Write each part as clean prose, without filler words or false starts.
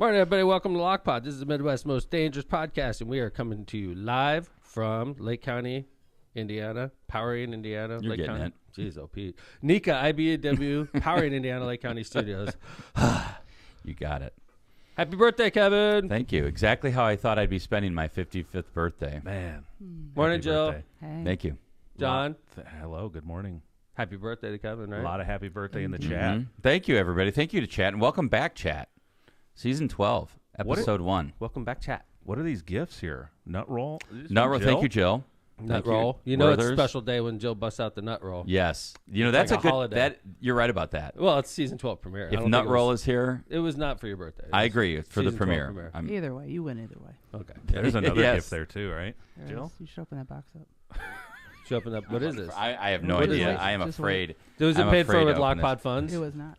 Morning, everybody. Welcome to Lockpod. This is the Midwest's most dangerous podcast, and we are coming to you live from Lake County, Indiana. Powering Indiana. You're Lake getting County. it. Jeez, Pete. Nika, IBAW, Powering Indiana, Lake County Studios. You got it. Happy birthday, Kevin. Thank you. Exactly how I thought I'd be spending my 55th birthday. Man. Morning, Happy Jill. birthday. Hey. Thank you. John. Hello, good morning. Happy birthday to Kevin, right? A lot of happy birthday in the chat. Mhm. Thank you, everybody. Thank you to chat, and welcome back, chat. Season 12, What episode 1. Welcome back, chat. What are these gifts here? Nut roll? Nut roll. Thank you, Jill. Nut Thank you. roll. You know it's a Brothers. special day when Jill busts out the nut roll. Yes. You know, It's that's like a a good holiday. that you're right about that. Well, it's season 12 premiere. I If don't nut think it roll was, is here, it was not for your birthday. It I was agree. It's for the season 12 premiere. Either way, you win either way. Okay. There's another Yes. gift there too, right? There Jill? is. You should open that box up. Show up in that. What is this? I have no What is idea. it? I am Just afraid. Was it I'm paid for afraid with to open Lockpod this. funds? It was not.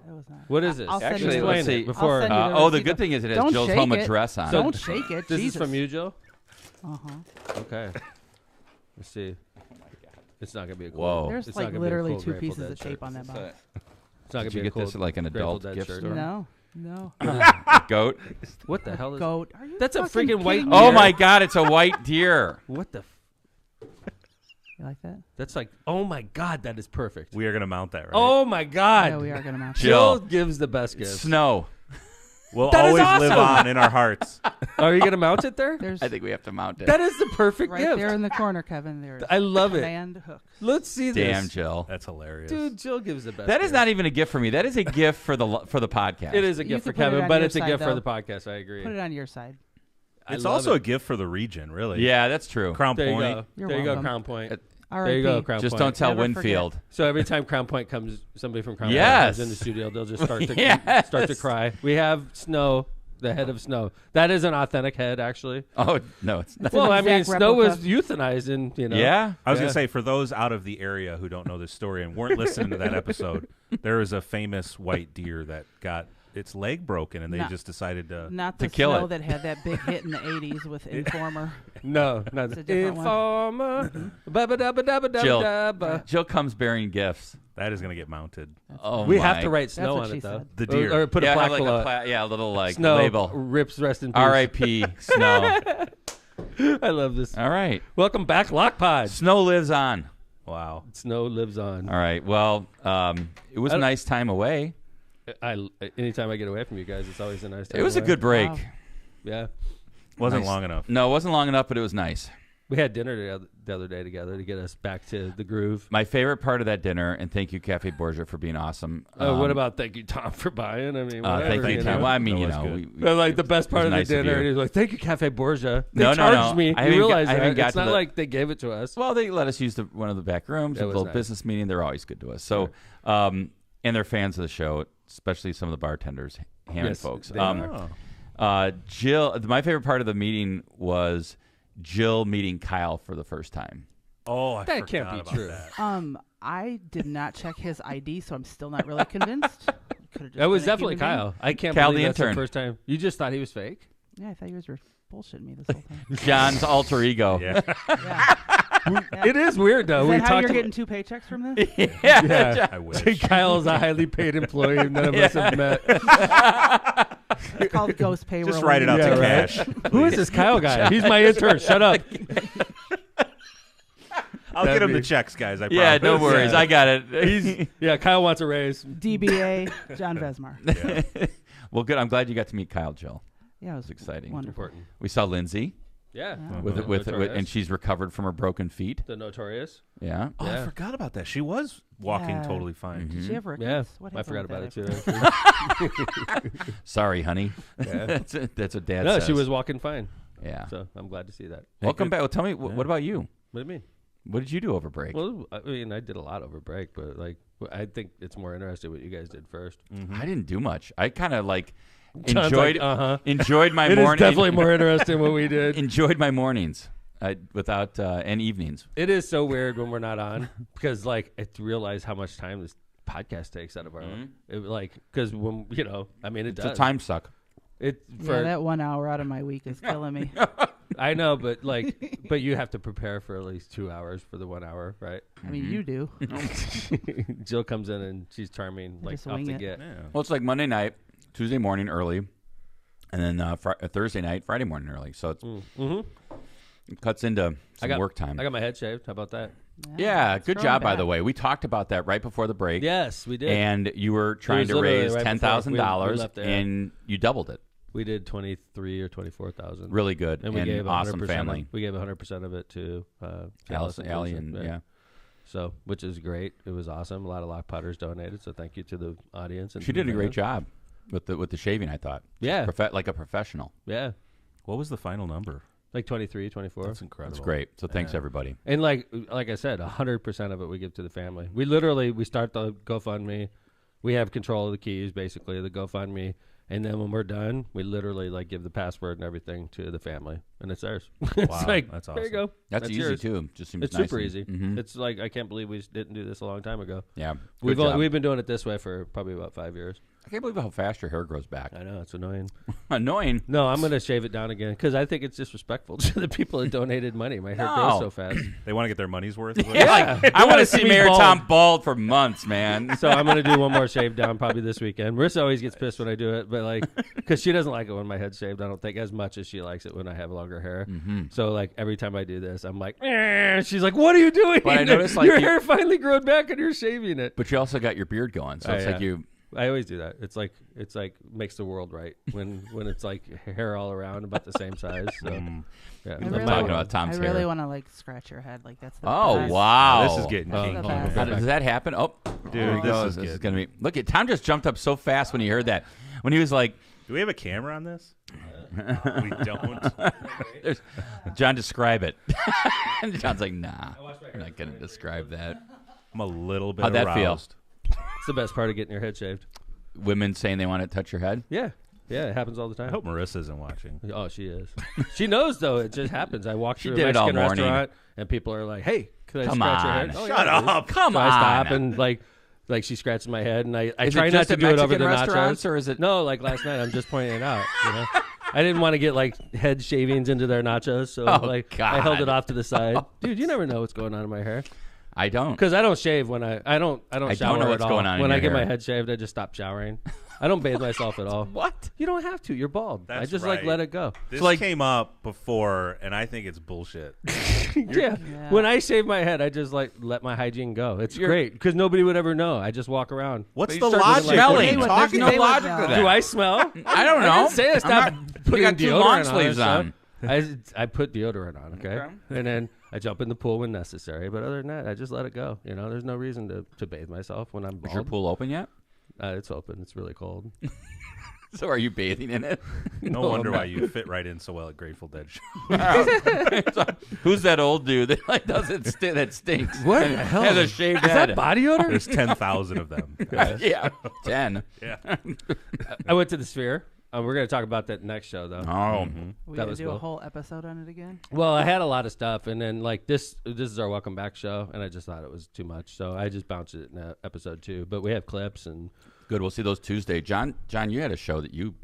It was not. What is this? I'll send Actually, you the let's Explain see. it before. I'll send you the The receipt. good thing is it has Don't Jill's shake home it. address on Don't it. shake it. This Jesus. is from you, Jill? Uh-huh. Okay. Let's see. It's not going to be a cool. Whoa. There's It's not like gonna be a literally cool 2 Grateful pieces Dead of shirt. tape on that box. It's not going Did to you be a get cool this at like an Grateful adult Dead gift shirt. store? No. Goat. What the hell is Goat. Are you That's a fucking freaking white kidding me? Oh my God! It's a white deer. What the? You like that? That's like, oh my God, that is perfect. We are going to mount that, right? Oh my God. Yeah, we are going to mount it. Jill Jill. gives the best gifts. Snow. We'll That is always live awesome. on in our hearts. Are you going to mount it there? There's I think we have to mount it. That is the perfect right gift. there in the corner, Kevin. There's I love it. command hook. Let's see this. Damn, Jill. That's hilarious. Dude, Jill gives the best. That is gift. not even a gift for me. That is a gift for the podcast. It is a You gift for could put it Kevin, on but your it's a side, gift for though. the podcast. I agree. Put it on your side. I It's love also it. a gift for the region, really. Yeah, that's true. Crown There you Point. go. You're there you go, welcome. Crown Point. R.I.P. There you go, Crown Just Point. don't tell Never Winfield. So every time Crown Point comes, somebody from Crown Yes. Point comes in the studio, they'll just start to Yes. start to cry. We have Snow, the head of Snow. That is an authentic head, actually. Oh no, it's not. It's an Well, I mean, exact Snow was replica. euthanized, and you know. Yeah. I was Yeah. going to say, for those out of the area who don't know this story and weren't listening to that episode, there is a famous white deer that got its leg broken, and they Not- just decided to... Not To the kill Snow it. that had that big hit in the 80s with Informer. No, not It's the a different one. Informer. Ba-ba-da-ba-da-ba-da-ba-da-ba. Jill comes bearing gifts. That is going to get mounted. Oh, We my. have to write Snow what on she it, though. said. The deer. Or put Yeah, a plaque have like below a it. yeah, a little like Snow label. rips rest in peace. R.I.P. Snow. I love this. All right. Welcome back, Lockpod. Snow lives on. Wow. Snow lives on. All right. Well, it was I a don't- nice time away. Anytime I get away from you guys, it's always a nice time. It was a away. good break. Wow. Yeah. Wasn't Nice. long enough. No, it wasn't long enough, but it was nice. We had dinner the other day together to get us back to the groove. My favorite part of that dinner, and thank you, Cafe Borgia, for being awesome. What about thank you, Tom, for buying? I mean, whatever, thank you, you Tom. know. Well, I mean, That you was know, good. we, But, like the best part it of was the nice of dinner, you. and he's like, "Thank you, Cafe Borgia." They No, no, charged no. me. I You haven't realize got- I haven't that? got It's to not the- like they gave it to us. Well, they let us use one of the back rooms. That A was little nice. business meeting. They're always good to us. So, and they're fans of the show, especially some of the bartenders, Hammond Yes, folks. they are. Jill, my favorite part of the meeting was Jill meeting Kyle for the first time. Oh, I That forgot can't be about true. that. I did not check his ID, so I'm still not really convinced. Could've just That was been a definitely human being. Kyle. I can't Kyle believe the that's the intern. first time. You just thought he was fake? Yeah, I thought you guys were bullshitting me this whole time. John's alter ego. Yeah. Yeah. It is weird though. Is We that how talked you're about- getting 2 paychecks from this? Yeah. I wish. Kyle's a highly paid employee none of us have met. It's called ghost payroll. Just write it out Yeah, to right. cash. Who is this Kyle guy? He's my intern. Shut up. I'll That'd get him be- the checks, guys. I Yeah, no promise. worries. Yeah. I got it. Yeah, Kyle wants a raise. DBA, John Vesmar. Yeah. Well, good. I'm glad you got to meet Kyle, Jill. Yeah, it was It's exciting. wonderful. Important. We saw Lindsay Yeah. with Notorious. and she's recovered from her broken feet. The Notorious. Yeah. Oh, Yeah. I forgot about that. She was walking Yeah. totally fine. Did she ever? Yeah. What I happened forgot about with it that? too. Sorry, honey. Yeah. That's what Dad No, says. she was walking fine. Yeah. So I'm glad to see that. Welcome good. back. Well, tell me, what about you? What do you mean? What did you do over break? Well, I mean, I did a lot over break, but like, I think it's more interesting what you guys did first. I didn't do much. I kind of like John's enjoyed like, uh-huh. enjoyed my It is morning. definitely more interesting what we did. Enjoyed my mornings without and evenings. It is so weird when we're not on because, like, I realize how much time this podcast takes out of our like, because when I mean, it It's does. a time suck. It for Yeah, that 1 hour out of my week is killing me. I know, but like, but you have to prepare for at least 2 hours for the 1 hour, right? I mean, you do. Jill comes in and she's charming, I like just off wing the it. get. Yeah. Well, it's like Monday night, Tuesday morning early. and then Thursday night, Friday morning early. So it's, it cuts into some work time. I got my head shaved. How about that? Yeah, good job, by back. the way. We talked about that right before the break. Yes, we did. And you were trying to literally raise right before $10,000, we left there. and you doubled it. We did 23 or 24,000. Really good, and we gave awesome 100% family. We gave 100% of it to Alice and Allie, and yeah. So, which is great. It was awesome. A lot of lock potters donated. So, thank you to the audience. And She did a great job with the shaving. I thought, Yeah, like a professional. yeah, What was the final number? like 23, 24. That's incredible. That's great. So thanks everybody. And like I said, 100% of it we give to the family. We start the GoFundMe. We have control of the keys, basically, the GoFundMe. And then when we're done, we literally like give the password and everything to the family, and it's theirs. It's Wow, like, that's there you awesome. go. That's easy yours. too. Just seems It's nice super and- easy. Mhm. It's like I can't believe we didn't do this a long time ago. Yeah, We've good job. we've been doing it this way for probably about 5 years. I can't believe how fast your hair grows back. I know, it's annoying. Annoying. No, I'm gonna shave it down again because I think it's disrespectful to the people that donated money. My hair grows so fast. They want to get their money's worth. is what Yeah, I want to see me Mayor bald. Tom bald for months, man. So I'm gonna do one more shave down probably this weekend. Marissa always gets pissed when I do it, but like, because she doesn't like it when my head's shaved. I don't think as much as she likes it when I have longer hair. So like every time I do this, I'm like, she's like, "What are you doing? But I noticed, like, your you- hair finally grown back and you're shaving it." But you also got your beard going, so it's yeah. like you. I always do that. It's like makes the world right when it's like hair all around about the same size. So yeah, I'm talking about Tom's I really hair. want to like scratch your head. Like that's the Oh best. wow! This is getting Oh, kinky. the best. Does that happen? Oh, there he this goes. is This is good. gonna be. Look at Tom just jumped up so fast when he heard that. When he was like, Do we have a camera on this? We don't. "John, describe it." And John's like, "Nah, I'm not gonna describe that." I'm a little bit How'd that feel? aroused. it's the best part of getting your head shaved. Women saying they want to touch your head. Yeah, it happens all the I time. hope Marissa isn't watching. Oh, she is. She knows though. It just happens. I walk through did a it all Mexican morning. restaurant and people are like, "Hey, could I Come scratch your on. head?" Oh, Shut yeah, please. up. Come So on. I stop and like she scratches my head and I Is try it not just to at do it over Mexican the restaurants, nachos. or is it? No, like last night I'm just pointing it out. You know? I didn't want to get like head shavings into their nachos, so Oh, like God. I held it off to the side. Dude, you never know what's going on in my hair I don't. because I don't shave when I don't shower know what's at all. going on in When your I get my hair. head shaved, I just stop showering. I don't bathe myself at all. What? You don't have to. You're bald. I That's just like right. let it go. This like- came up before, and I think it's bullshit. Yeah. When I shave my head, I just like let my hygiene go. It's great because nobody would ever know. I just walk around. What's But the you start logic? smelling. What are you There's talking no They would logic know. to that. Do I smell? I don't know. I didn't say I I'm stopped not- putting you got two deodorant long on sleeves or on. I put deodorant on, okay? And then I jump in the pool when necessary. But other than that, I just let it go. You know, there's no reason to bathe myself when I'm Is your bald. pool open yet? It's open. It's really cold. So are you bathing in it? No No, wonder I'm why not. you fit right in so well at Grateful Dead show. Who's that old dude that like does it that stinks? What and the hell? has a shaved Is head? that body odor? There's 10,000 of them. Yeah, 10. Yeah. I went to the Sphere. We're going to talk about that next show, though. Oh, We That gotta was do cool. a whole episode on it again. Well, I had a lot of stuff, and then like this is our welcome back show, and I just thought it was too much, so I just bounced it in episode 2. But we have clips and good. We'll see those Tuesday. John, you had a show that you.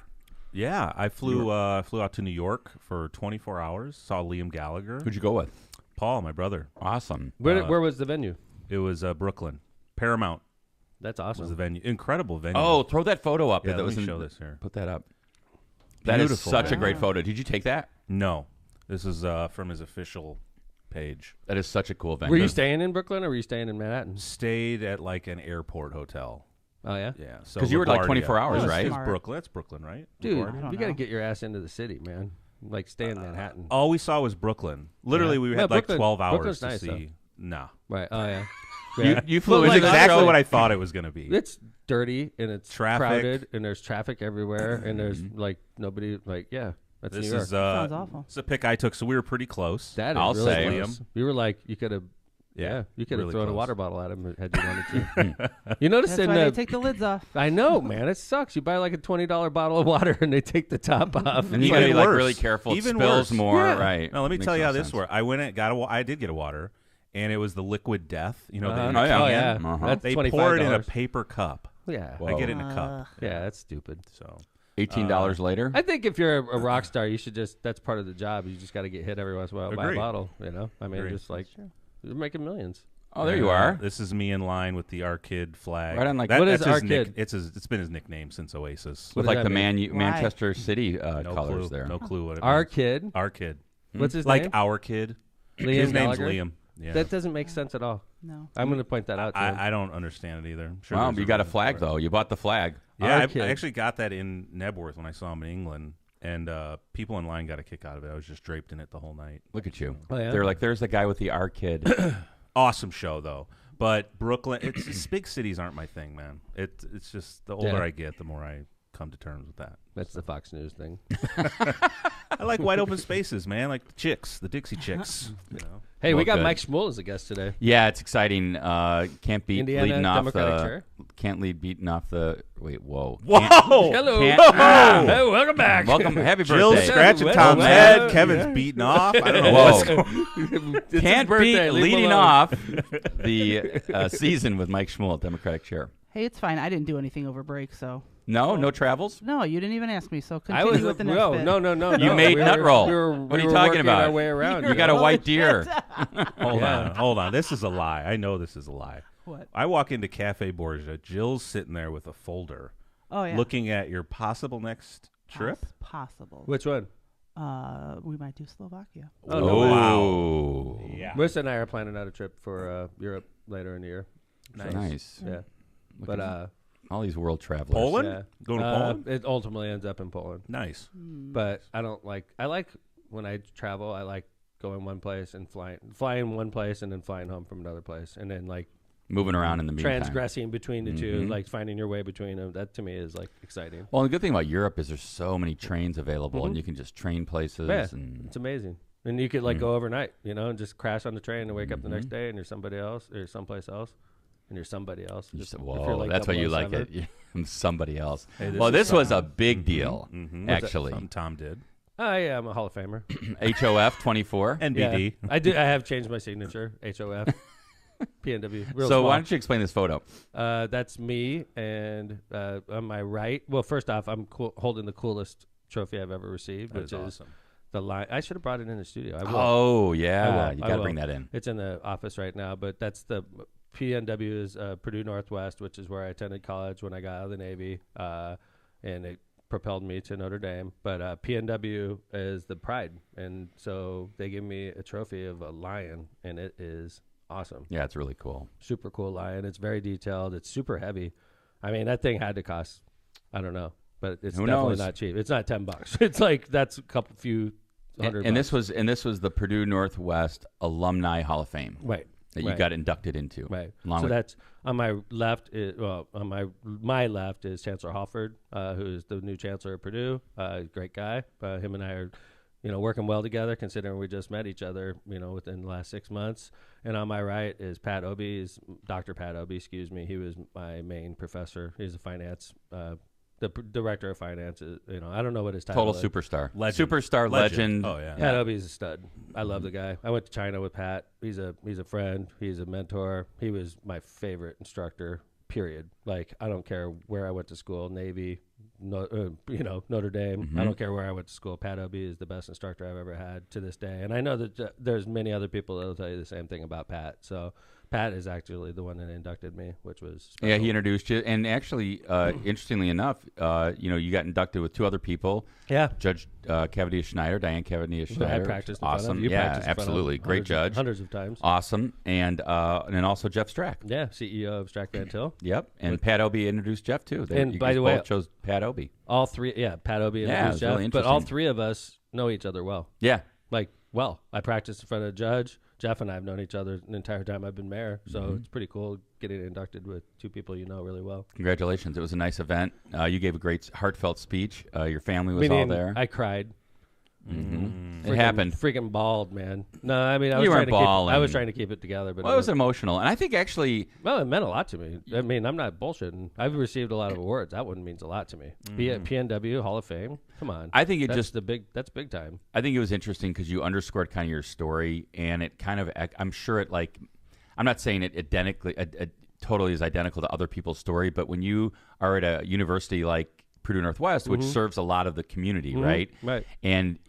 Yeah, I flew out to New York for 24 hours. Saw Liam Gallagher. Who'd you go with? Paul, my brother. Awesome. where was the venue? It was Brooklyn. Paramount That's was the awesome. venue. Incredible venue. Oh, throw that photo up. yeah, that let was me in- show this here. Put that up. That is Beautiful. such a great Wow. photo. Did you take that? No, this is from his official page. That is such a cool venue. Were you staying in Brooklyn or were you staying in Manhattan? Stayed at like an airport hotel. Oh yeah, Yeah, so 'Cause you were like LaGuardia. 24 hours, Oh, right? It's Smart. Brooklyn. That's Brooklyn, right? dude, LaGuardia? don't you got to know. get your ass into the city, man. Like stay in Manhattan. All we saw was Brooklyn. Literally, Yeah. we Yeah, had like Brooklyn- 12 hours Brooklyn's to nice, see. Nah. Right. Oh yeah. You flew It was like, exactly literally- what I thought it was going to be. It's dirty and it's Traffic. crowded and there's traffic everywhere and there's like nobody like that's This New York. is Sounds awful. It's a pick I took, so we were pretty close. That is I'll really say. close. You were like you could have. Yeah, you could have really thrown a close. water bottle at him had you wanted to. You notice That's in why they the take the lids off. I know, man. It sucks. You buy like a $20 bottle of water and they take the top off. And you Even gotta be like worse. really careful. It Even spills worse. more, Yeah. right? Now let me Makes tell you no how this sense. worked. I went and I did get a water, and it was the Liquid Death. You know, Uh-huh. the Oh, yeah. Oh yeah. Uh-huh. That's they $25. pour it in a paper cup. Yeah. Whoa. I get it in a cup. Yeah, that's stupid. So $18 later. I think if you're a rock star, you should that's part of the job. You just got to get hit every once in a while by a Agreed. bottle. You know, I mean, Agreed. just like you're making millions. Oh, there you are. This is me in line with the Arkid flag. Right on, like, what is that's his Arkid? it's been his nickname since Oasis. What With does like that the mean? Manchester City No colors clue. there. No clue what it Our means. kid. Our kid. What's his Like name? our kid. Liam His name's Gallagher? Liam. Yeah. That doesn't make sense at all. No. I'm going to point that out to him. I don't understand it either. I'm sure Well, there's you got a reason flag for it. though. You bought the flag. Yeah, Our kid. I actually got that in Nebworth when I saw him in England, and people in line got a kick out of it. I was just draped in it the whole night. Look at you. Oh, yeah? They're like, there's the guy with the R kid. Awesome show though, but Brooklyn, it's big cities aren't my thing, man. It's just the older Yeah. I get, the more I come to terms with that. That's the Fox News thing. I like wide open spaces, man. Like the chicks, the Dixie Chicks. You know. Hey, we Well, got good. Mike Schmuhl as a guest today. Yeah, it's exciting. Can't beat Indiana leading off Democratic the. chair. Can't lead beating off the. Wait, whoa. Whoa! Hello. Can't- Hey, welcome back. Welcome, happy Jill's birthday. scratching Well, Tom's well, head. yeah. Kevin's beating off. I don't know Whoa. what's going It's his Can't birthday. beat Leave him leading alone. off the season with Mike Schmuhl, Democratic chair. Hey, it's fine. I didn't do anything over break, so No travels. no, you didn't even ask me. So I continue was with the next no, bit. no. You made we nut were- roll. We were, What are we you were talking working about? Our way around. You got a Holy white shit. deer. Hold Yeah. hold on. This is a lie. I know this is a lie. What? I walk into Cafe Borgia. Jill's sitting there with a folder, Oh yeah. looking at your possible next trip. Possible. Which one? We might do Slovakia. Oh, no way. Wow. Yeah. Marissa and I are planning out a trip for Europe later in the year. Nice. Yeah, Look but at all these world travelers. Poland? yeah. Going to Poland? It ultimately ends up in Poland. Nice. But I like when I travel. I like going one place and flying one place and then flying home from another place, and then like Moving around in the meantime. transgressing between the two, Mhm. like finding your way between them. That to me is like exciting. Well, the good thing about Europe is there's so many trains available, and Mhm. you can just train places. Yeah, And it's amazing. And you could like go overnight, and just crash on the train and wake up the next day and you're somebody else or someplace else, and you're somebody else. you Just- just, if you're, whoa, like, that's why you like 007. it. I'm somebody else. Hey, this Well, is this was a something. big deal, Mhm. actually. Something Tom did. Oh yeah, I'm a Hall of Famer. HOF 24. NBD. Yeah, I do. I have changed my signature. HOF. PNW. Real So small. why don't you explain this photo? That's me, and on my right. Well, first off, I'm holding the coolest trophy I've ever received, That which is is awesome. the line. I should have brought it in the studio. I will. Oh, I yeah. will. You I got to will. bring that in. It's in the office right now, but that's the PNW is Purdue Northwest, which is where I attended college when I got out of the Navy, and it propelled me to Notre Dame. But PNW is the pride, and so they give me a trophy of a lion, and it is awesome. Yeah, it's really cool. Super cool lion. It's very detailed. It's super heavy. I mean, that thing had to cost, I don't know, but it's Who definitely knows? not cheap. It's not $10. It's like that's a few hundred. And bucks. this was the Purdue Northwest Alumni Hall of Fame right. that you right. got inducted into. Right. Along So with- that's on my left. On my left is Chancellor Halford, who is the new chancellor of Purdue. Great guy. Him and I are, working well together. Considering we just met each other, within the last 6 months. And on my right is Pat Obie. Is Dr. Pat Obie. Excuse me. He was my main professor. He's a finance. Director of finance. I don't know what his title Total is. superstar. Legend. Superstar legend. Oh, yeah. Pat Obie's a stud. I love the guy. I went to China with Pat. He's a friend. He's a mentor. He was my favorite instructor. Period. Like I don't care where I went to school, Navy, Notre Dame. I don't care where I went to school. Pat Obie is the best instructor I've ever had to this day. And I know that there's many other people that'll tell you the same thing about Pat. So Pat is actually the one that inducted me, which was special. Yeah, he introduced you. And actually, interestingly enough, you got inducted with two other people. Yeah. Judge Cavendish Schneider, Diane Cavendish I Schneider. practiced in front of. Awesome. You Yeah, practiced in front of absolutely. Great judge. hundreds of times. Awesome. And then also Jeff Strack. Yeah, CEO of Strack Van Til. Yep. And Pat Obie introduced Jeff, too. And you by guys the way- both chose Pat Obie. All three, Pat Obie and Yeah, it was Jeff, really but all interesting. three of us know each other well. Yeah. I practiced in front of a judge. Jeff and I have known each other the entire time I've been mayor, so it's pretty cool getting inducted with two people you know really well. Congratulations. It was a nice event. You gave a great, heartfelt speech. Your family was all there. I cried. It happened. Freaking bawled, man. No, I mean I was You trying weren't to keep. I bawling. was trying to keep it together, but Well, it was emotional. And I think actually, well, it meant a lot to me. I mean, I'm not bullshitting. I've received a lot of awards. That one means a lot to me. Be it PNW Hall of Fame. Come on. I think it That's just that's big time. I think it was interesting because you underscored kind of your story, and it kind of, I'm sure it I'm not saying it identically, totally is identical to other people's story, but when you are at a university like Purdue Northwest, which serves a lot of the community, right? Right. And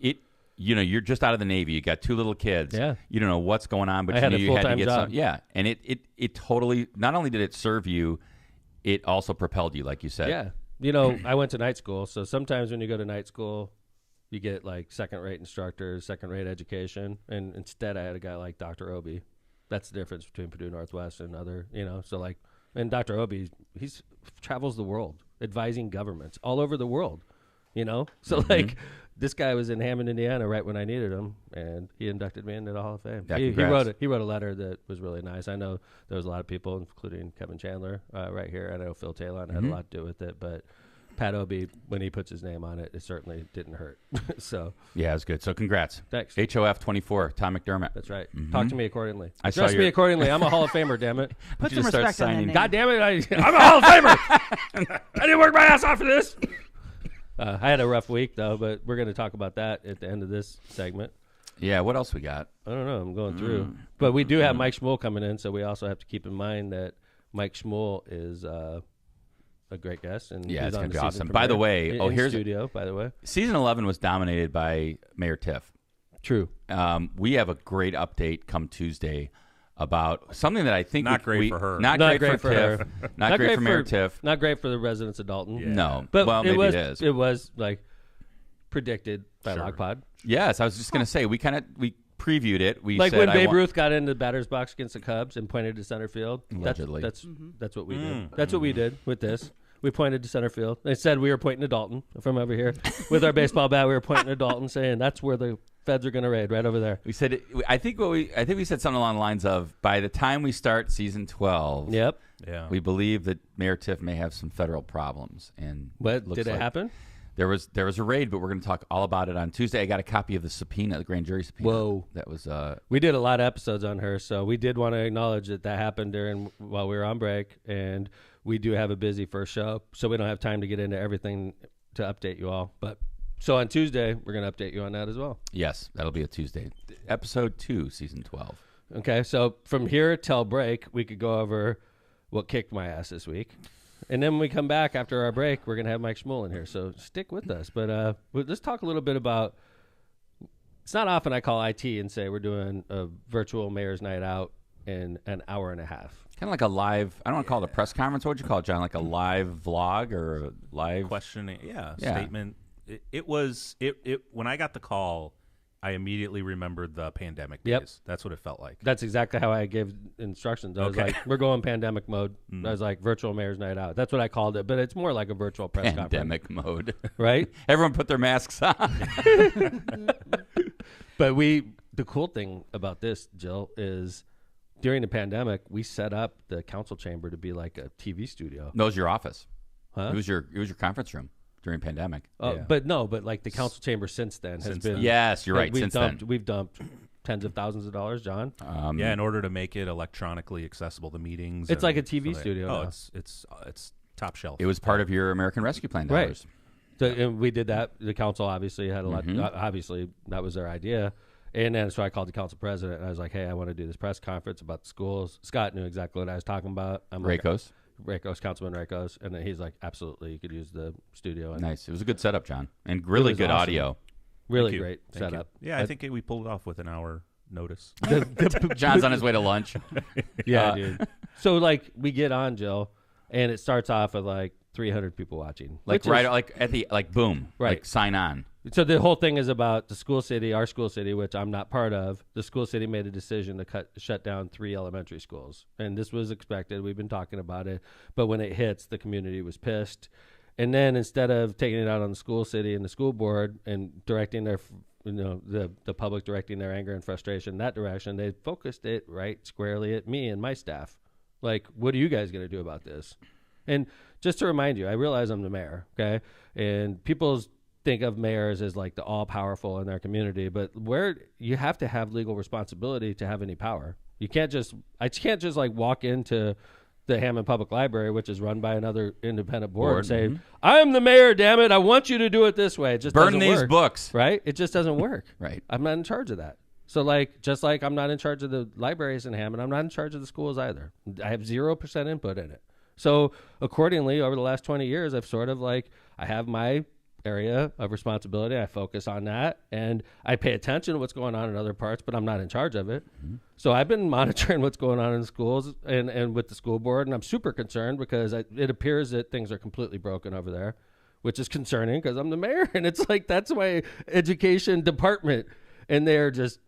you're just out of the Navy. You got 2 little kids. Yeah. You don't know what's going on, but I you had knew a you had to full-time get job. some. Yeah, and it totally, not only did it serve you, it also propelled you, like you said. Yeah. I went to night school, so sometimes when you go to night school, you get like second-rate instructors, second-rate education, and instead I had a guy like Dr. Obi. That's the difference between Purdue Northwest and other, so like, and Dr. Obi, he's travels the world advising governments all over the world, So like, this guy was in Hammond, Indiana, right when I needed him, and he inducted me into the Hall of Fame. Yeah, he congrats. wrote a letter that was really nice. I know there was a lot of people, including Kevin Chandler, right here. I know Phil Taylor had a lot to do with it, but Pat Obi, when he puts his name on it, it certainly didn't hurt. So Yeah, it was good. So congrats. thanks. HOF 24, Tom McDermott. That's right. Talk to me accordingly. I saw Address me your- accordingly. I'm a Hall of Famer, damn it. Put you some start respect on that signing- name. God damn it. I'm a Hall of Famer. I didn't work my ass off for this. I had a rough week, though, but we're going to talk about that at the end of this segment. Yeah, what else we got? I don't know. I'm going through. But we do have Mike Schmuhl coming in, so we also have to keep in mind that Mike Schmuhl is a great guest. And Yeah, he's it's on going to the be season awesome. By the premiere way, in here's studio, by the way. Season 11 was dominated by Mayor Tiff. True. We have a great update come Tuesday about something that I think Not great for her. Not great for Tiff. her. Not great for Mayor Tiff. Not great for the residents of Dalton. Yeah. No. But well, maybe was, it is. It was like predicted by Sure. Lockpod. Yes, I was just going to say, we previewed it. We Like said, when I Babe want- Ruth got into the batter's box against the Cubs and pointed to center field. Allegedly. That's what we did. That's what we did with this. We pointed to center field. They said we were pointing to Dalton from over here with our baseball bat. We were pointing to Dalton, saying that's where the feds are going to raid, right over there. We said, I think we said something along the lines of, by the time we start season 12, Yep. Yeah. we believe that Mayor Tiff may have some federal problems. And But looks did it like happen? There was a raid, but we're going to talk all about it on Tuesday. I got a copy of the subpoena, the grand jury subpoena. Whoa. That was We did a lot of episodes on her, so we did want to acknowledge that happened while we were on break, and we do have a busy first show, so we don't have time to get into everything to update you all. But so on Tuesday, we're going to update you on that as well. yes, that'll be a Tuesday. Episode 2, season 12. Okay, so from here till break, we could go over what kicked my ass this week. And then when we come back after our break, we're going to have Mike Schmuhl in here. So stick with us. But let's talk a little bit about, it's not often I call IT and say we're doing a virtual mayor's night out in an hour and a half. Kind of like a live, I don't want to call it a press conference. What would you call it, John? Like a live vlog or a live? Questioning, Yeah. statement. It was when I got the call, I immediately remembered the pandemic Yep. days. That's what it felt like. That's exactly how I gave instructions. I was Okay. like, we're going pandemic mode. I was like, virtual mayor's night out. That's what I called it. But it's more like a virtual press Pandemic mode. conference. Right? Everyone put their masks on. But the cool thing about this, Jill, is during the pandemic, we set up the council chamber to be like a TV studio. That was your office. Huh? It was your conference room during pandemic. Yeah. But like the council chamber since then has Since been. then. Yes, you're right. We've Since dumped, then. We've dumped tens of thousands of dollars, John. Yeah, in order to make it electronically accessible, the meetings. It's and like a TV so studio Oh, now. it's top shelf. It was part of your American Rescue Plan Right. dollars. So, and we did that. The council obviously had a lot. Mm-hmm. Obviously, that was their idea. And then so I called the council president and I was like, "Hey, I want to do this press conference about the schools." Scott knew exactly what I was talking about. I'm like, Racos. Racos, Councilman Racos, and then he's like, "Absolutely, you could use the studio." And Nice. It was a good setup, John. And really was good awesome. audio. really Thank you. great Thank you. setup. Yeah, I think we pulled it off with an hour notice. John's on his way to lunch. Yeah, dude. So like we get on, Jill, and it starts off with like 300 people watching. Like which right, is- like at the boom, Right. like sign on. So the whole thing is about the school city, our school city, which I'm not part of. The school city made a decision to shut down 3 elementary schools, and this was expected. We've been talking about it, but when it hits, the community was pissed. And then instead of taking it out on the school city and the school board and directing their, the public directing their anger and frustration in that direction, they focused it right squarely at me and my staff. Like, what are you guys going to do about this? And just to remind you, I realize I'm the mayor, okay? And people's think of mayors as like the all-powerful in their community, but where you have to have legal responsibility to have any power. I can't just like walk into the Hammond Public Library, which is run by another independent board, and say, "I'm the mayor, damn it, I want you to do it this way." It just Burn doesn't these work, books. right? It just doesn't work. Right. I'm not in charge of that. So like, just like I'm not in charge of the libraries in Hammond, I'm not in charge of the schools either. I have 0% input in it. So accordingly, over the last 20 years, I've sort of like, I have my area of responsibility. I focus on that, and I pay attention to what's going on in other parts, but I'm not in charge of it. So I've been monitoring what's going on in schools and with the school board, and I'm super concerned because it appears that things are completely broken over there, which is concerning because I'm the mayor, and it's like that's my education department, and they're just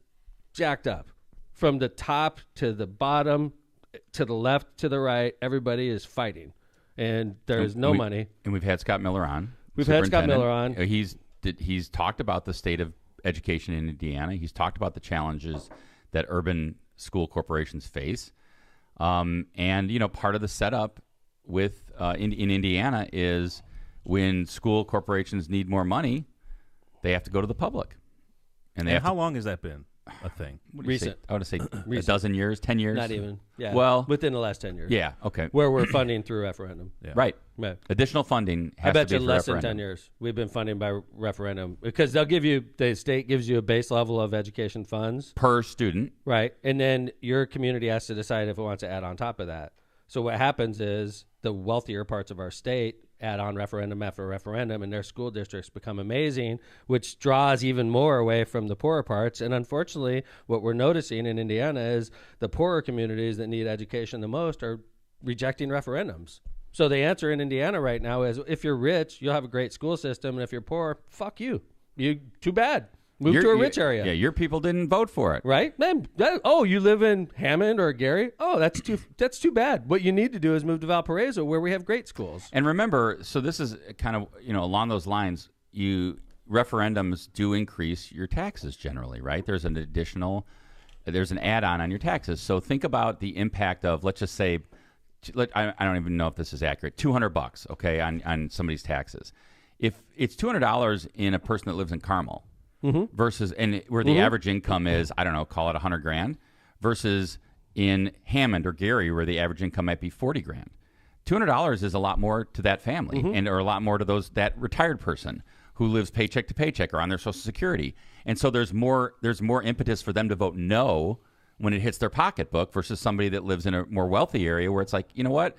jacked up from the top to the bottom, to the left, to the right. Everybody is fighting, and there's no money. And we've had Scott Miller on. We've had Scott Miller on. He's talked about the state of education in Indiana. He's talked about the challenges that urban school corporations face. And, part of the setup with in Indiana is when school corporations need more money, they have to go to the public. And how long has that been a thing? Recent. I would say a dozen years, 10 years? Not even. Yeah. Well, within the last 10 years. Yeah. Okay. Where we're funding through referendum. Yeah. Right. Yeah. Additional funding has I bet to be you for less referendum. than 10 years. We've been funding by referendum because the state gives you a base level of education funds. Per student. Right. And then your community has to decide if it wants to add on top of that. So what happens is the wealthier parts of our state add on referendum after referendum, and their school districts become amazing, which draws even more away from the poorer parts. And unfortunately, what we're noticing in Indiana is the poorer communities that need education the most are rejecting referendums. So the answer in Indiana right now is if you're rich, you'll have a great school system, and if you're poor, fuck you. Too bad. Move to a rich area. Yeah, your people didn't vote for it. Right? Man, you live in Hammond or Gary? Oh, that's too bad. What you need to do is move to Valparaiso where we have great schools. And remember, so this is kind of, along those lines, referendums do increase your taxes generally, right? There's an add-on on your taxes. So think about the impact of, let's just say, I don't even know if this is accurate, $200, okay, on somebody's taxes. If it's $200 in a person that lives in Carmel, versus where the average income is, I don't know, call it $100,000, versus in Hammond or Gary where the average income might be $40,000. $200 is a lot more to that family, or a lot more to that retired person who lives paycheck to paycheck or on their Social Security. And so there's more impetus for them to vote no when it hits their pocketbook versus somebody that lives in a more wealthy area where it's like, you know what?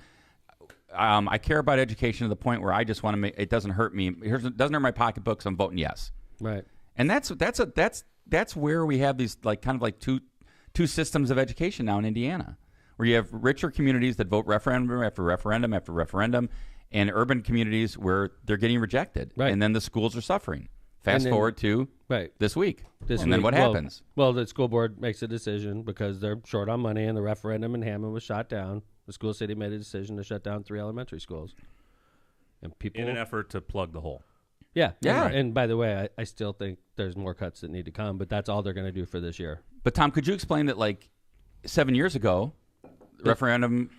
I care about education to the point where I just want to make it doesn't hurt me. It doesn't hurt my pocketbook, so I'm voting yes. Right. And that's where we have these two systems of education now in Indiana, where you have richer communities that vote referendum after referendum after referendum, and urban communities where they're getting rejected, right. And then the schools are suffering. Fast forward to this week, then what happens? Well, the school board makes a decision because they're short on money, and the referendum in Hammond was shot down. The school city made a decision to shut down 3 elementary schools, and people in an effort to plug the hole. Yeah. Right. And by the way, I still think there's more cuts that need to come, but that's all they're going to do for this year. But Tom, could you explain that 7 years ago, the referendum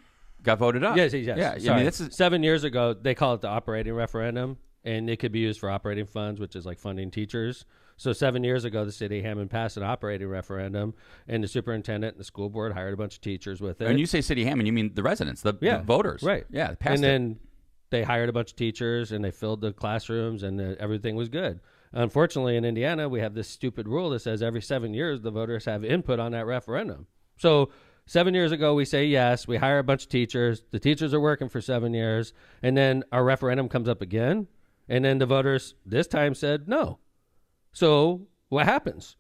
got voted up? Yes. Yeah. Sorry. I mean, this is 7 years ago, they call it the operating referendum, and it could be used for operating funds, which is like funding teachers. So 7 years ago, the city of Hammond passed an operating referendum, and the superintendent and the school board hired a bunch of teachers with it. And you say city of Hammond, you mean the residents, the voters. Right. Yeah. And then they hired a bunch of teachers, and they filled the classrooms, and everything was good. Unfortunately, in Indiana, we have this stupid rule that says every 7 years, the voters have input on that referendum. So 7 years ago, we say yes, we hire a bunch of teachers, the teachers are working for 7 years, and then our referendum comes up again, and then the voters this time said no. So what happens?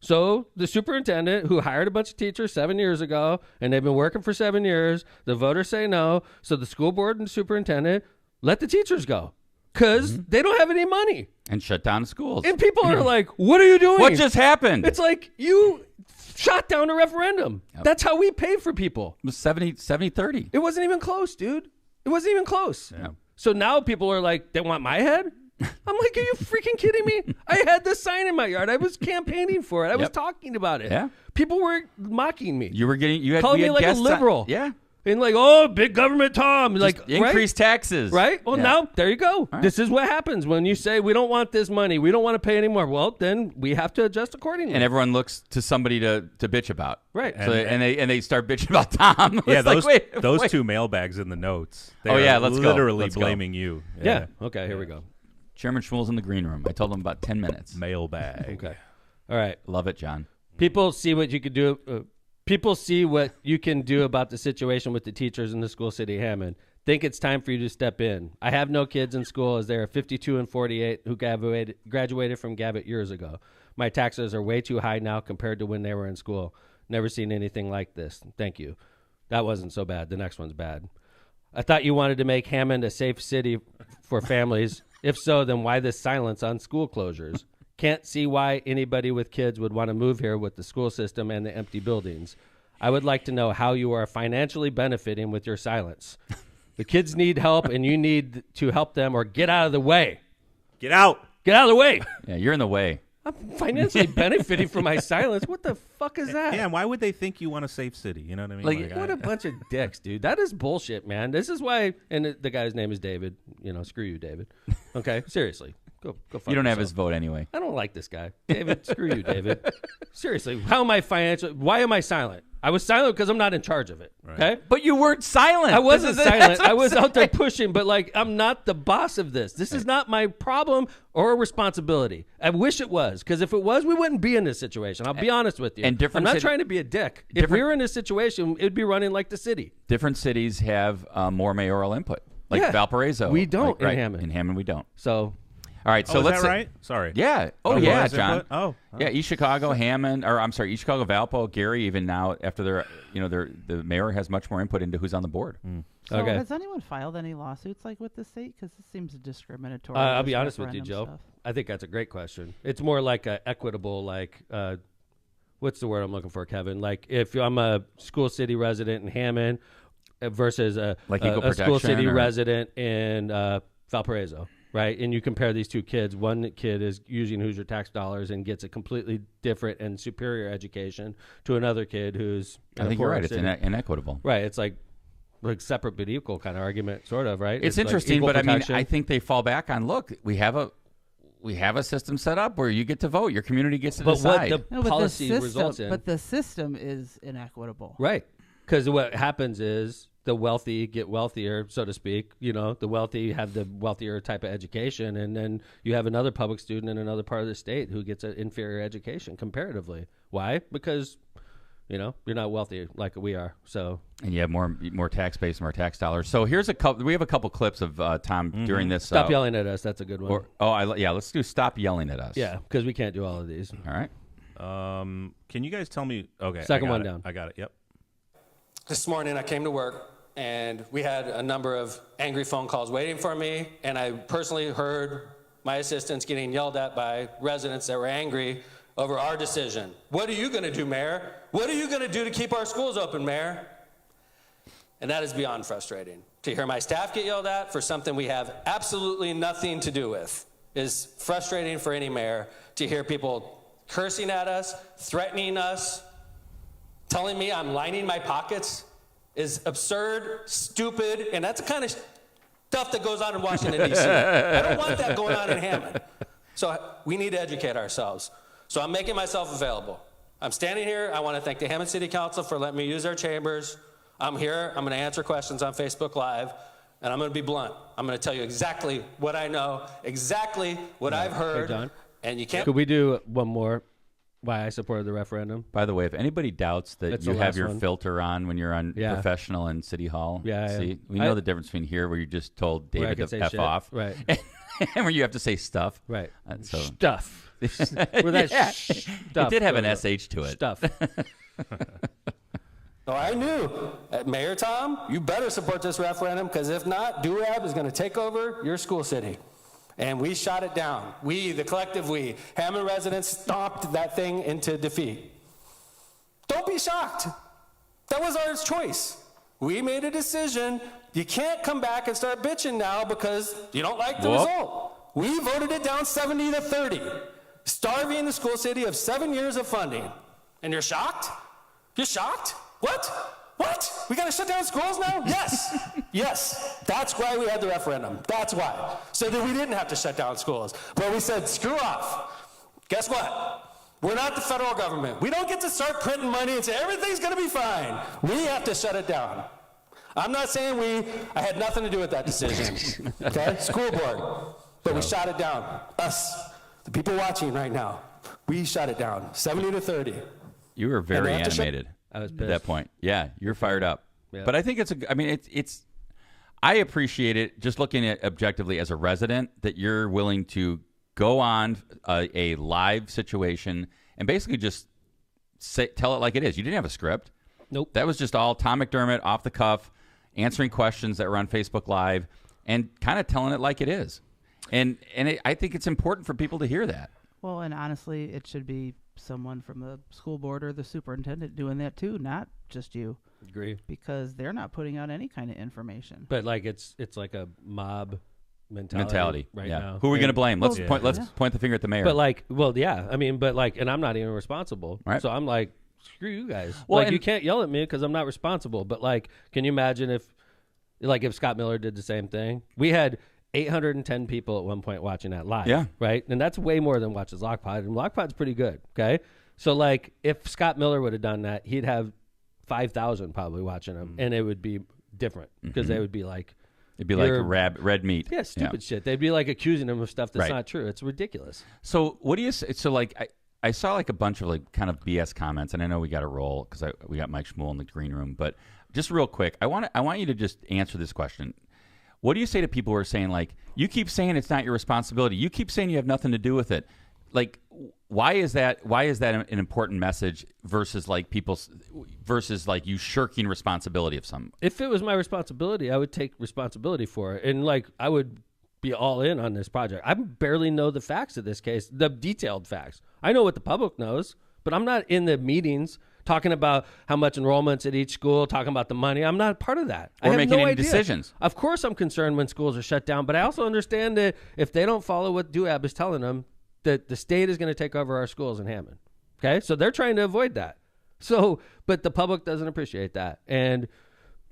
So the superintendent who hired a bunch of teachers 7 years ago, and they've been working for 7 years, the voters say no, so the school board and the superintendent let the teachers go because they don't have any money. And shut down schools. And people are like, what are you doing? What just happened? It's like you shot down a referendum. Yep. That's how we pay for people. It was 70-30. It wasn't even close, dude. It wasn't even close. Yeah. So now people are like, they want my head? I'm like, are you freaking kidding me? I had this sign in my yard. I was campaigning for it. I was talking about it. Yeah. People were mocking me. You had calling me like a liberal. Yeah. And like, oh, big government Tom. Like increase taxes. Right? Well, now, there you go. Right. This is what happens when you say, we don't want this money. We don't want to pay anymore. Well, then we have to adjust accordingly. And everyone looks to somebody to bitch about. Right. So, and they start bitching about Tom. Yeah, those those two mailbags in the notes. Let's go. Literally blaming you. Yeah. Okay, here we go. Chairman Schmuhl's in the green room. I told him about 10 minutes. Mailbag. Okay. All right. Love it, John. People see what you could do. People see what you can do about the situation with the teachers in the school city of Hammond. think it's time for you to step in. I have no kids in school as there are 52 and 48 who graduated from Gavitt years ago. My taxes are way too high now compared to when they were in school. Never seen anything like this. Thank you. That wasn't so bad. The next one's bad. I thought you wanted to make Hammond a safe city for families. If so, then why this silence on school closures? Can't see why anybody with kids would want to move here with the school system and the empty buildings. I would like to know how you are financially benefiting with your silence. The kids need help, and you need to help them, or get out of the way. Get out. Get out of the way. Yeah, you're in the way. I'm financially benefiting from my silence. What the fuck is that? Yeah, and why would they think you want a safe city? You know what I mean? Like, What a bunch of dicks, dude. That is bullshit, man. This is why, and the guy's name is David. You know, screw you, David. Okay? Seriously. Go fuck You don't have yourself. his vote anyway. I don't like this guy. David, screw you, David. Seriously, how am I why am I silent? I was silent because I'm not in charge of it. Okay? But you weren't silent. I wasn't This is- silent. that's what I was I'm out there saying. pushing, but like I'm not the boss of this. This is not my problem or responsibility. I wish it was, because if it was, we wouldn't be in this situation. I'll be honest with you. and different I'm not city- trying to be a dick. If we were in this situation, it'd be running like the city. Different cities have more mayoral input, like Yeah. Valparaiso. We don't in right. Hammond. In Hammond, we don't. So All right, so is let's that right? Sorry. Yeah. Oh, Oh, yeah, was it? John. What? Oh. Yeah, East Chicago, Hammond, or I'm sorry, East Chicago, Valpo, Gary. Even now, after the mayor has much more input into who's on the board. So Okay. has anyone filed any lawsuits like with the state? Because this seems discriminatory. I'll this be honest with you, referendum Joe. stuff. I think that's a great question. It's more like a equitable, like, what's the word I'm looking for, Kevin? Like, if I'm a school city resident in Hammond versus a Like equal school protection city or- resident in Valparaiso, right? And you compare these two kids. One kid is using Hoosier tax dollars and gets a completely different and superior education to another kid who's in I a think you're poorer right. It's city. inequitable. Right. It's like separate but equal kind of argument, sort of, right? It's like interesting, equal but protection. I mean, I think they fall back on look. We have a system set up where you get to vote. Your community gets to but decide. what the No, but policy the results system, in. but the system is inequitable. Right. Because what happens is the wealthy get wealthier, so to speak. You know, the wealthy have the wealthier type of education, and then you have another public student in another part of the state who gets an inferior education comparatively. Why? Because, you know, you're not wealthy like we are. So and you have more tax base, more tax dollars. So here's a couple. We have a couple clips of Tom during this. stop yelling at us. That's a good one. Let's do stop yelling at us. Yeah, because we can't do all of these. All right. Can you guys tell me? Okay. Second I got one it. down. I got it. Yep. This morning I came to work and we had a number of angry phone calls waiting for me, and I personally heard my assistants getting yelled at by residents that were angry over our decision. What are you going to do, Mayor? What are you going to do to keep our schools open, Mayor? And that is beyond frustrating. To hear my staff get yelled at for something we have absolutely nothing to do with is frustrating for any mayor. To hear people cursing at us, threatening us, telling me I'm lining my pockets is absurd, stupid, and that's the kind of stuff that goes on in Washington, D.C. I don't want that going on in Hammond. So we need to educate ourselves. So I'm making myself available. I'm standing here. I want to thank the Hammond City Council for letting me use their chambers. I'm here. I'm going to answer questions on Facebook Live, and I'm going to be blunt. I'm going to tell you exactly what I know, exactly what I've heard, John. and you can't. Could we do one more? Why I supported the referendum? By the way, if anybody doubts that That's you the have last your one. filter on when you're on Yeah. professional and city hall, Yeah, yeah. see, we know the difference between here where you just told Where I David can to say F shit. off, Right. and where you have to say stuff. Right. So Stuff. Where that Yeah. stuff It did have an goes. SH to it. Stuff. So I knew, Mayor Tom, you better support this referendum, because if not, DURAB is going to take over your school city. And we shot it down. We, the collective we, Hammond residents, stomped that thing into defeat. Don't be shocked. That was our choice. We made a decision. You can't come back and start bitching now because you don't like the Whoop. result. We voted it down 70-30, starving the school city of 7 years of funding. And you're shocked? You're shocked? What? We got to shut down schools now? Yes. Yes. That's why we had the referendum. That's why. So that we didn't have to shut down schools. But we said, screw off. Guess what? We're not the federal government. We don't get to start printing money and say everything's going to be fine. We have to shut it down. I'm not saying I had nothing to do with that decision. Okay? School board. But we shot it down. Us, the people watching right now, we shut it down. 70-30. You were very have to shut- animated I was at pissed. that point. Yeah, you're fired up. Yeah. But I think it's I appreciate it just looking at objectively as a resident that you're willing to go on a live situation and basically just tell it like it is. You didn't have a script. Nope. That was just all Tom McDermott off the cuff, answering questions that were on Facebook Live and kind of telling it like it is. And I think it's important for people to hear that. Well, and honestly, it should be someone from the school board or the superintendent doing that too, not just you. Agree. Because they're not putting out any kind of information. But like it's like a mob mentality right now. Who are we going to blame? Let's Yeah. point the finger at the mayor. But like, well, yeah. I mean, but like, and I'm not even responsible. Right. So I'm like, screw you guys. Well, like, and- you can't yell at me because I'm not responsible. But like, can you imagine if Scott Miller did the same thing? We had 810 people at one point watching that live. Yeah. Right. And that's way more than watches Lockpod. And Lockpod's pretty good. Okay. So like, if Scott Miller would have done that, he'd have 5,000 probably watching him, and it would be different because they would be like, it'd be like red meat. yeah, stupid shit. They'd be like accusing him of stuff that's Right. not true. It's ridiculous. So what do you say? So like I saw like a bunch of like kind of BS comments, and I know we got to roll because we got Mike Schmuhl in the green room. But just real quick, I want you to just answer this question. What do you say to people who are saying like, you keep saying it's not your responsibility, you keep saying you have nothing to do with it? Like, why is that an important message versus like you shirking responsibility of some? If it was my responsibility, I would take responsibility for it, and like I would be all in on this project. I barely know the facts of this case, the detailed facts. I know what the public knows, but I'm not in the meetings talking about how much enrollment's at each school, talking about the money. I'm not part of that. I Or have making no any idea. decisions. Of course I'm concerned when schools are shut down, but I also understand that if they don't follow what DUAB is telling them, that the state is going to take over our schools in Hammond. Okay? So they're trying to avoid that. So, but the public doesn't appreciate that. And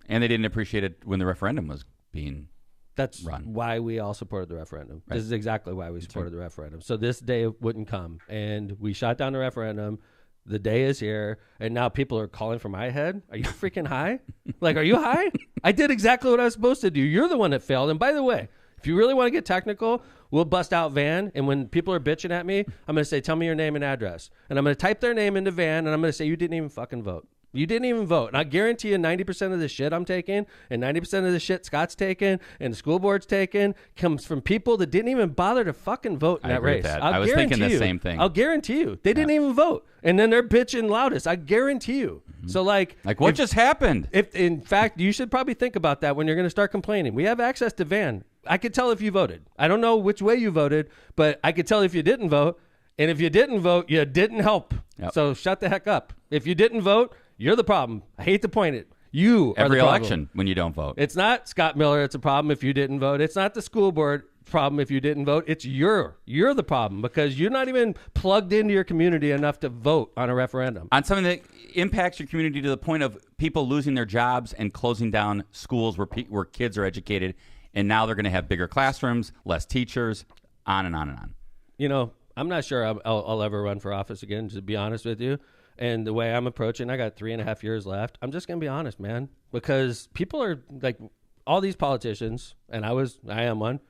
they didn't appreciate it when the referendum was being that's run. why we all supported the referendum. Right. This is exactly why we supported the referendum. So this day wouldn't come. And we shot down the referendum. The day is here. And now people are calling for my head. Are you freaking high? Like, are you high? I did exactly what I was supposed to do. You're the one that failed. And by the way, if you really want to get technical, we'll bust out Van. And when people are bitching at me, I'm going to say, tell me your name and address. And I'm going to type their name into Van. And I'm going to say, you didn't even fucking vote. You didn't even vote. And I guarantee you 90% of the shit I'm taking and 90% of the shit Scott's taking and the school board's taking comes from people that didn't even bother to fucking vote in I that agree race. with that. I'll I was thinking guarantee the you. same thing. I'll guarantee you. They didn't even vote. And then they're bitching loudest. I guarantee you. So like What just happened? if in fact, you should probably think about that when you're going to start complaining. We have access to Van. I could tell if you voted. I don't know which way you voted, but I could tell if you didn't vote. And if you didn't vote, you didn't help. Yep. So shut the heck up. If you didn't vote, you're the problem. I hate to point it. You are Every the problem. election when you don't vote. It's not Scott Miller. It's a problem if you didn't vote. It's not the school board problem if you didn't vote. It's you're the problem because you're not even plugged into your community enough to vote on a referendum. On something that impacts your community to the point of people losing their jobs and closing down schools where kids are educated, and now they're going to have bigger classrooms, less teachers, on and on and on. You know, I'm not sure I'll ever run for office again, to be honest with you. And the way I'm approaching, I got 3.5 years left. I'm just going to be honest, man, because people are like all these politicians, and I am one,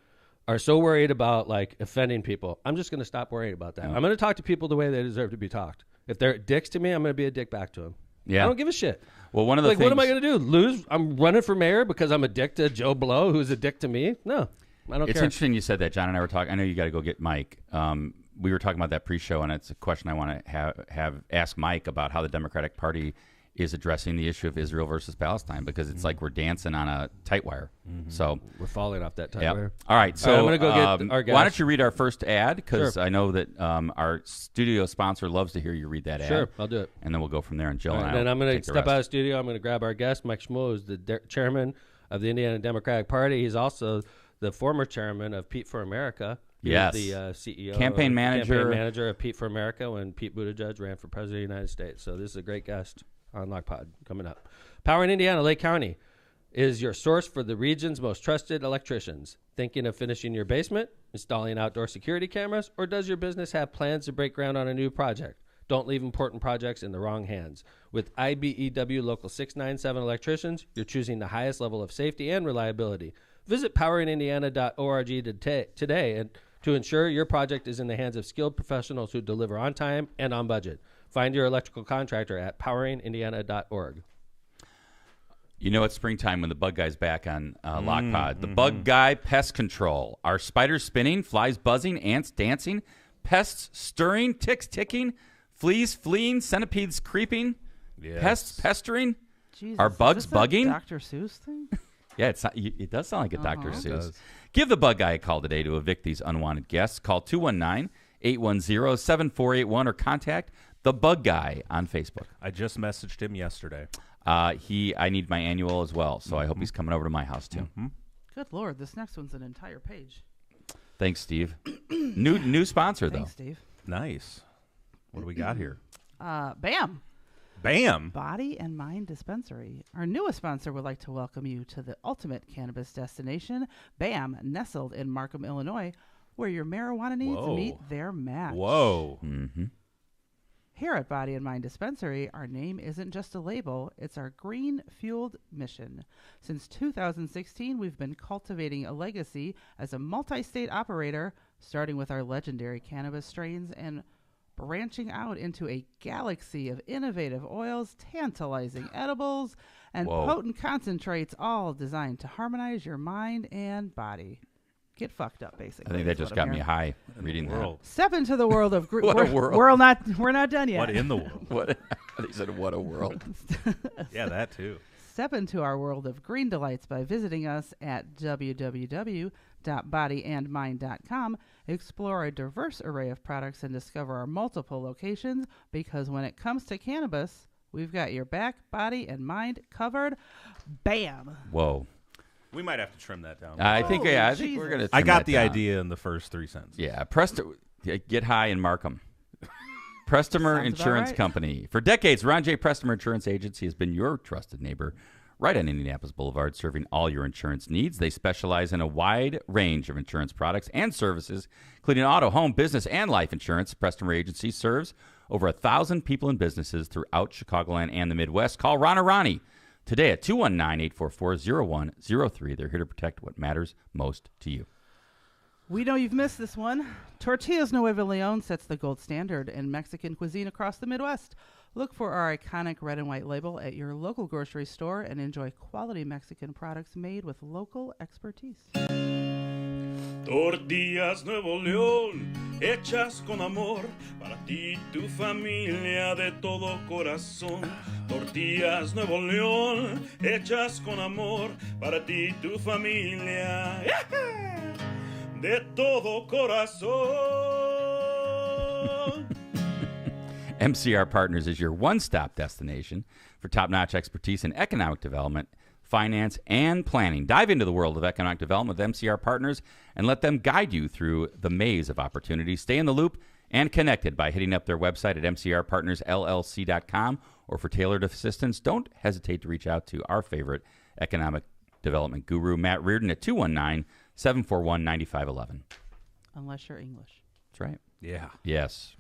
are so worried about like offending people. I'm just going to stop worrying about that. I'm going to talk to people the way they deserve to be talked. If they're dicks to me, I'm going to be a dick back to them. Yeah. I don't give a shit. Well, one of the Like, things, what am I going to do? Lose? I'm running for mayor because I'm a dick to Joe Blow, who's a dick to me? No, I don't It's care. interesting you said that. John and I were talking. I know you got to go get Mike. We were talking about that pre-show, and it's a question I want to have ask Mike about how the Democratic Party is addressing the issue of Israel versus Palestine, because it's like we're dancing on a tight wire. So We're falling off that time. yeah. All right. So I'm going to go get our guest. why don't you read our first ad? Because Sure. I know that our studio sponsor loves to hear you read that ad. Sure, I'll do it. And then we'll go from there. And Jill All right, and I then I'm going to take the step rest. out of the studio. I'm going to grab our guest, Mike Schmuhl, who's the chairman of the Indiana Democratic Party. He's also the former chairman of Pete for America. He Yes. was the CEO, Campaign manager of Pete for America when Pete Buttigieg ran for president of the United States. So this is a great guest on Lockpod coming up. Power in Indiana, Lake County is your source for the region's most trusted electricians. Thinking of finishing your basement, installing outdoor security cameras, or does your business have plans to break ground on a new project? Don't leave important projects in the wrong hands. With IBEW Local 697 electricians, you're choosing the highest level of safety and reliability. Visit powerindiana.org today and to ensure your project is in the hands of skilled professionals who deliver on time and on budget. Find your electrical contractor at powerindiana.org. You know it's springtime when the bug guy's back on Lock Pod. The bug guy pest control. Are spiders spinning, flies buzzing, ants dancing, pests stirring, ticks ticking, fleas fleeing, centipedes creeping, pests pestering? Jesus, Are bugs is this bugging? a Dr. Seuss thing? Yeah, it does sound like a Dr. Seuss. Give the bug guy a call today to evict these unwanted guests. Call 219-810-7481 or contact the bug guy on Facebook. I just messaged him yesterday. I need my annual as well, so I hope he's coming over to my house too. Good Lord, this next one's an entire page. Thanks, Steve. New sponsor though. Thanks, Steve. Nice. What do we got here? BAM! Bam! Body and Mind Dispensary. Our newest sponsor would like to welcome you to the ultimate cannabis destination, BAM, nestled in Markham, Illinois, where your marijuana needs meet their match. Whoa. Mm-hmm. Here at Body and Mind Dispensary, our name isn't just a label, it's our green-fueled mission. Since 2016, we've been cultivating a legacy as a multi-state operator, starting with our legendary cannabis strains and branching out into a galaxy of innovative oils, tantalizing edibles, and potent concentrates, all designed to harmonize your mind and body. Get fucked up, basically. I think that just got me high reading that. Step into the world of What a world. We're not done yet. What in the world? What? They said, "What a world." Yeah, that too. Step into our world of green delights by visiting us at www.bodyandmind.com. Explore a diverse array of products and discover our multiple locations, because when it comes to cannabis, we've got your back, body, and mind covered. Bam! Whoa. We might have to trim that down. I think we're Jesus. going to I got the idea in the first 3 sentences. Yeah, get high and mark 'em. Prestimer Sounds about Insurance right. Company. For decades, Ron J. Prestimer Insurance Agency has been your trusted neighbor right on Indianapolis Boulevard, serving all your insurance needs. They specialize in a wide range of insurance products and services, including auto, home, business, and life insurance. Prestimer Agency serves over 1,000 people and businesses throughout Chicagoland and the Midwest. Call Ron or Ronnie today at 219-844-0103. They're here to protect what matters most to you. We know you've missed this one. Tortillas Nuevo Leon sets the gold standard in Mexican cuisine across the Midwest. Look for our iconic red and white label at your local grocery store and enjoy quality Mexican products made with local expertise. Tortillas Nuevo León, hechas con amor, para ti y tu familia de todo corazón. Tortillas Nuevo León, hechas con amor, para ti y tu familia de todo corazón. MCR Partners is your one-stop destination for top-notch expertise in economic development, finance, and planning. Dive into the world of economic development with MCR Partners and let them guide you through the maze of opportunities. Stay in the loop and connected by hitting up their website at mcrpartnersllc.com, or for tailored assistance, don't hesitate to reach out to our favorite economic development guru, Matt Reardon, at 219-741-9511. Unless you're English. That's right. Yeah. Yes.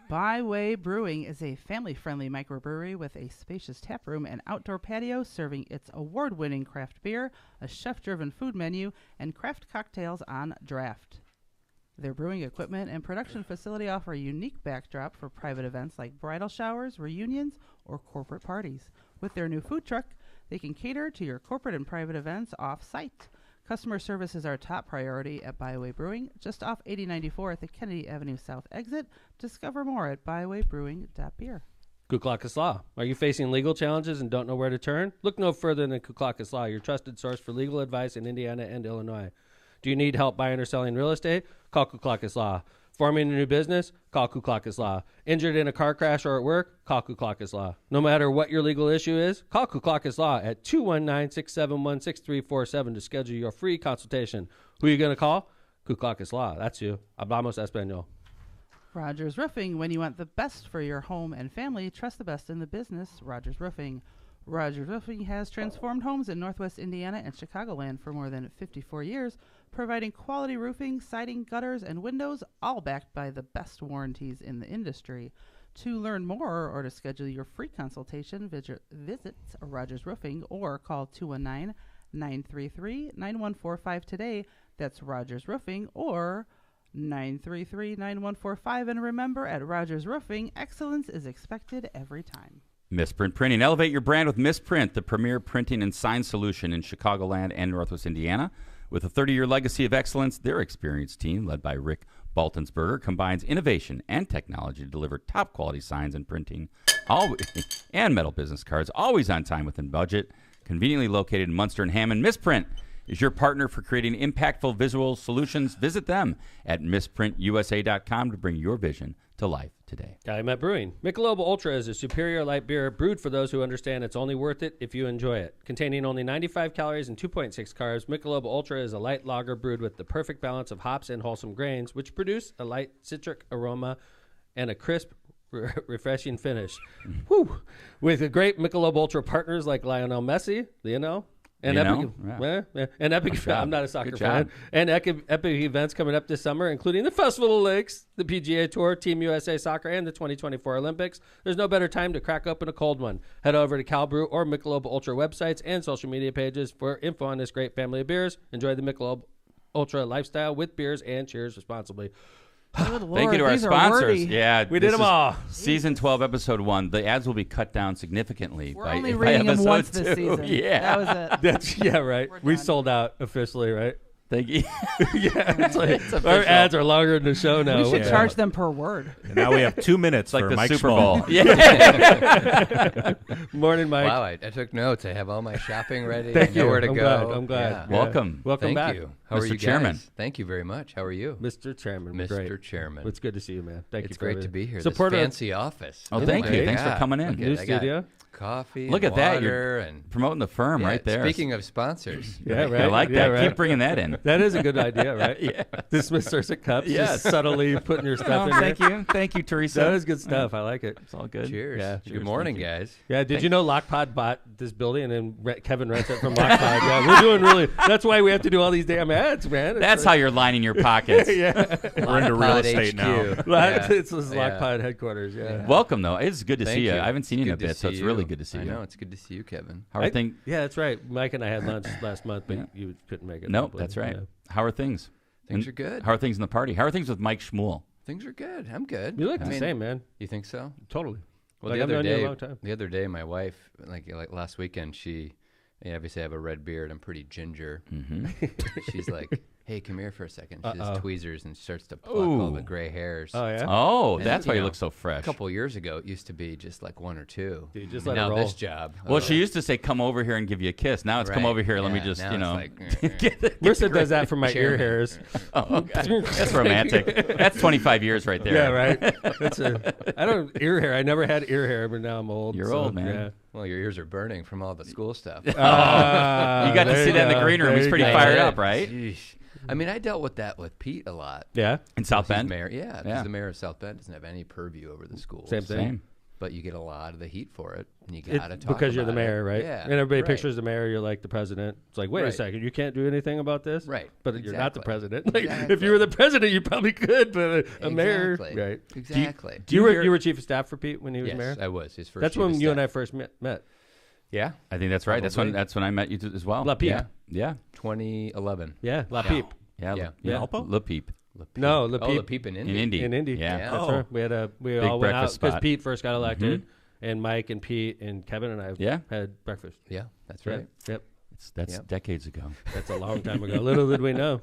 Byway Brewing is a family-friendly microbrewery with a spacious tap room and outdoor patio, serving its award-winning craft beer, a chef-driven food menu, and craft cocktails on draft. Their brewing equipment and production facility offer a unique backdrop for private events like bridal showers, reunions, or corporate parties. With their new food truck, they can cater to your corporate and private events off-site. Customer service is our top priority at Byway Brewing, just off 8094 at the Kennedy Avenue South exit. Discover more at bywaybrewing.beer. Kuklakis Law. Are you facing legal challenges and don't know where to turn? Look no further than Kuklakis Law, your trusted source for legal advice in Indiana and Illinois. Do you need help buying or selling real estate? Call Kuklakis Law. Forming a new business? Call Kuklakis Law. Injured in a car crash or at work? Call Kuklakis Law. No matter what your legal issue is, call Kuklakis Law at 219-671-6347 to schedule your free consultation. Who are you going to call? Kuklakis Law. That's you. Hablamos Español. Rogers Roofing. When you want the best for your home and family, trust the best in the business. Rogers Roofing. Rogers Roofing has transformed homes in Northwest Indiana and Chicagoland for more than 54 years, providing quality roofing, siding, gutters, and windows, all backed by the best warranties in the industry. To learn more or to schedule your free consultation, visit Rogers Roofing or call 219-933-9145 today. That's Rogers Roofing or 933-9145. And remember, at Rogers Roofing, excellence is expected every time. Misprint Printing. Elevate your brand with Misprint, the premier printing and sign solution in Chicagoland and Northwest Indiana. With a 30-year legacy of excellence, their experienced team, led by Rick Baltensberger, combines innovation and technology to deliver top-quality signs and printing and metal business cards, always on time within budget. Conveniently located in Munster and Hammond, Misprint is your partner for creating impactful visual solutions. Visit them at misprintusa.com to bring your vision to life today. Calumet Brewing. Michelob Ultra is a superior light beer brewed for those who understand it's only worth it if you enjoy it. Containing only 95 calories and 2.6 carbs, Michelob Ultra is a light lager brewed with the perfect balance of hops and wholesome grains, which produce a light citric aroma and a crisp, refreshing finish. Whew. With a great Michelob Ultra partners like Lionel Messi, and Epic. I'm not a soccer fan. And Epic events coming up this summer, including the Festival of Lakes, the PGA Tour, Team USA Soccer, and the 2024 Olympics. There's no better time to crack open a cold one. Head over to CalBrew or Michelob Ultra websites and social media pages for info on this great family of beers. Enjoy the Michelob Ultra lifestyle with beers and cheers responsibly. Good Lord, Thank you to our these are sponsors. wordy. Yeah, We did them all. Season 12, episode 1. The ads will be cut down significantly. We're by, only by reading them episode once 2. this season. Yeah, That was it. That's right. We're We done. sold out officially, right? Thank you. Yeah, it's like It's our official. ads are longer than the show now. We should Yeah. charge them per word. And now we have 2 minutes Like for the Mike Super Schmuhl. Bowl. Yeah. Morning, Mike. Wow, I took notes. I have all my shopping ready. Thank I know you. where to I'm go. glad. I'm glad. Yeah. Yeah. Welcome. Welcome Thank back, you. How are Mr. you Chairman. guys? Thank you very much. How are you? Mr. Chairman. We're Mr. Great. Chairman. It's good to see you, man. Thank you. It's for great to everything. be here. Support this our fancy office. Oh, thank you. Thanks for coming in. Look New at- I got studio. coffee. Look and at that. water You're and promoting the firm yeah, right there. Speaking of sponsors, Yeah, right. I like Yeah, that. right. Keep bringing that in. That is a good idea, right? Yeah. Dismiss Sursic cups. Yes. Just subtly putting your stuff in Thank there. you. Thank you, Teresa. That is good stuff. I like it. It's all good. cheers. Yeah. Good morning, guys. Yeah, did you know Lockpod bought this building and Kevin rents it from Lockpod? Yeah, we're doing really. That's why we have to do all these damn ads, man. It's That's how you're lining your pockets. yeah. We're into real Lockpod estate HQ. now. Yeah. It's this Yeah. Lockpod headquarters. Yeah. Welcome, though. It's good to Thank see you. you. I haven't seen you in a Good to bit, so see it's you. really good to see I you. know it's good to see you, Kevin. How are things? Yeah, that's right. Mike and I had lunch last month, but Yeah. you couldn't make it. Nope, probably. that's right. Yeah. How are things? Things are good. How are things in the party? How are things with Mike Schmuhl? Things are good. I'm good. You look I the mean, same, man. You think so? Totally. Well, Like, the I've other known you a day, long time. my wife, like last weekend, obviously I have a red beard. I'm pretty ginger. Mm-hmm. She's like, "Hey, come here for a second." She does Uh-oh. tweezers and starts to pluck all the Ooh. gray hairs. Oh yeah. Oh, And, that's why you know, look so fresh. A couple of years ago, it used to be just like one or two. Dude, just And let it now roll. this job. Well, she used to say, "Come over here and give you a kiss." Now it's, "Come Right, over here. Let me yeah, just, now you it's know." like, get the- Marissa does that for my ear Chairman. hairs. Oh, okay. That's romantic. That's 25 years right there. Yeah, right. I don't ear hair. I never had ear hair, but now I'm old. You're so, old, man. Yeah. Well, your ears are burning from all the school stuff. You got to there see you that in the go. green room. There He's you pretty go. fired up, right? Sheesh. I mean, I dealt with that with Pete a lot. Yeah. In South He's Bend. mayor, yeah, because Yeah. the mayor of South Bend doesn't have any purview over the schools. Same thing. Same. But you get a lot of the heat for it, and you It- got to talk because you're the about it. mayor, right? Yeah. And everybody right. pictures the mayor. You're like the president. It's like, wait a Right. second, you can't do anything about this, Right. But you're not the Exactly. president. Like, if Exactly. you were the president, you probably could, but a mayor, Exactly. right? Exactly. You were chief of staff for Pete when he was Yes, mayor. I was his first. That's chief of when you and I staff. first met. Yeah, I think that's right. Probably. That's when I met you as well. La Peep. Yeah. Yeah. 2011. Yeah, La Peep. Yeah. Yeah. Yeah. La Peep. No, La Oh, Peep the Peep in Indy. In Indy. in Indy. Yeah. That's Oh. right. We Big all went out breakfast because spot. Pete first got elected, and Mike and Pete and Kevin and I Yeah. had breakfast. Yeah, that's Yeah. right. Yep. That's Yep. decades ago. That's a long time ago. Little did we know.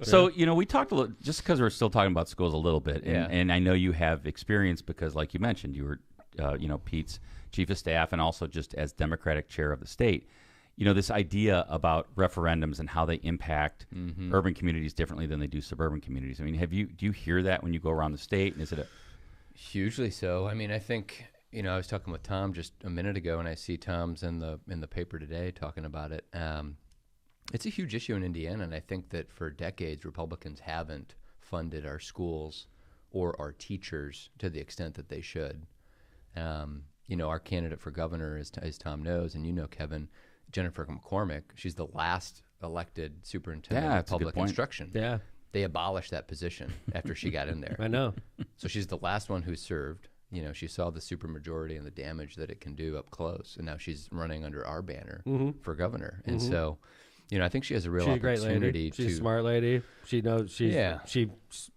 So, we talked a little, just because we're still talking about schools a little bit, and, Yeah. and I know you have experience because, like you mentioned, you were, Pete's chief of staff and also just as Democratic chair of the state. This idea about referendums and how they impact urban communities differently than they do suburban communities. I mean, do you hear that when you go around the state? And is it Hugely so. I mean, I think I was talking with Tom just a minute ago, and I see Tom's in the paper today talking about it. It's a huge issue in Indiana, and I think that for decades Republicans haven't funded our schools or our teachers to the extent that they should. Our candidate for governor, as Tom knows, and Kevin, Jennifer McCormick, she's the last elected superintendent Yeah, of that's a good public point. instruction. Yeah, They abolished that position after she got in there. I know. So she's the last one who served. She saw the supermajority and the damage that it can do up close, and now she's running under our banner for governor. And so, You know, I think she has a real She's a great opportunity lady. She's to. a smart lady. She knows. She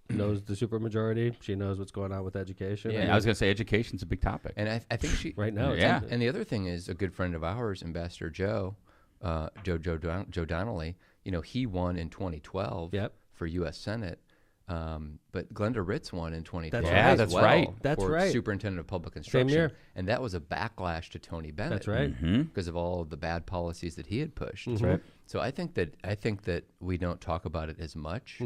knows the supermajority. She knows what's going on with education. Yeah. I was going to say education's a big topic. And I think she right now. Yeah. And the other thing is a good friend of ours, Ambassador Joe Donnelly. You know, he won in 2012 for U.S. Senate. But Glenda Ritz won in 2012. That's right. That's for right. Superintendent of Public Instruction. Same year. And that was a backlash to Tony Bennett. That's right. Because of all of the bad policies that he had pushed. That's right. So I think that we don't talk about it as much.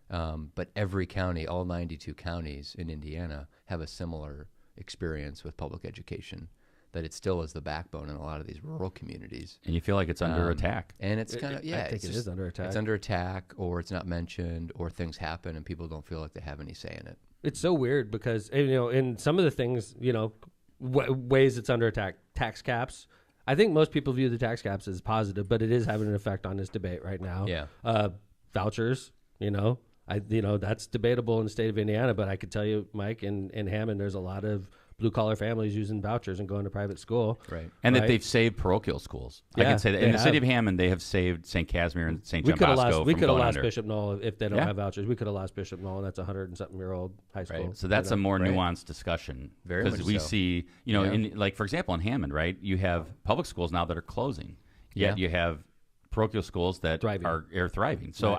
But every county, all 92 counties in Indiana, have a similar experience with public education. That it still is the backbone in a lot of these rural communities. And you feel like it's under attack. And it's kind of, I think it's it just, is under attack. It's under attack, or it's not mentioned, or things happen and people don't feel like they have any say in it. It's so weird because, you know, in some of the things, you know, ways it's under attack, tax caps. I think most people view the tax caps as positive, but it is having an effect on this debate right now. Yeah. Vouchers, you know, that's debatable in the state of Indiana, but I could tell you, Mike, in Hammond, there's a lot of blue-collar families using vouchers and going to private school. Right. And that they've saved parochial schools. I can say that. In the city of Hammond, they have saved St. Casimir and St. John Bosco. We could have lost under. Bishop Knoll if they don't have vouchers. We could have lost Bishop Knoll, and that's a 100-and-something-year-old high school. Right. So that's a more nuanced discussion. Very much Because we so. see, you know, in, like, for example, in Hammond, right, you have public schools now that are closing. Yet you have parochial schools that are thriving. So,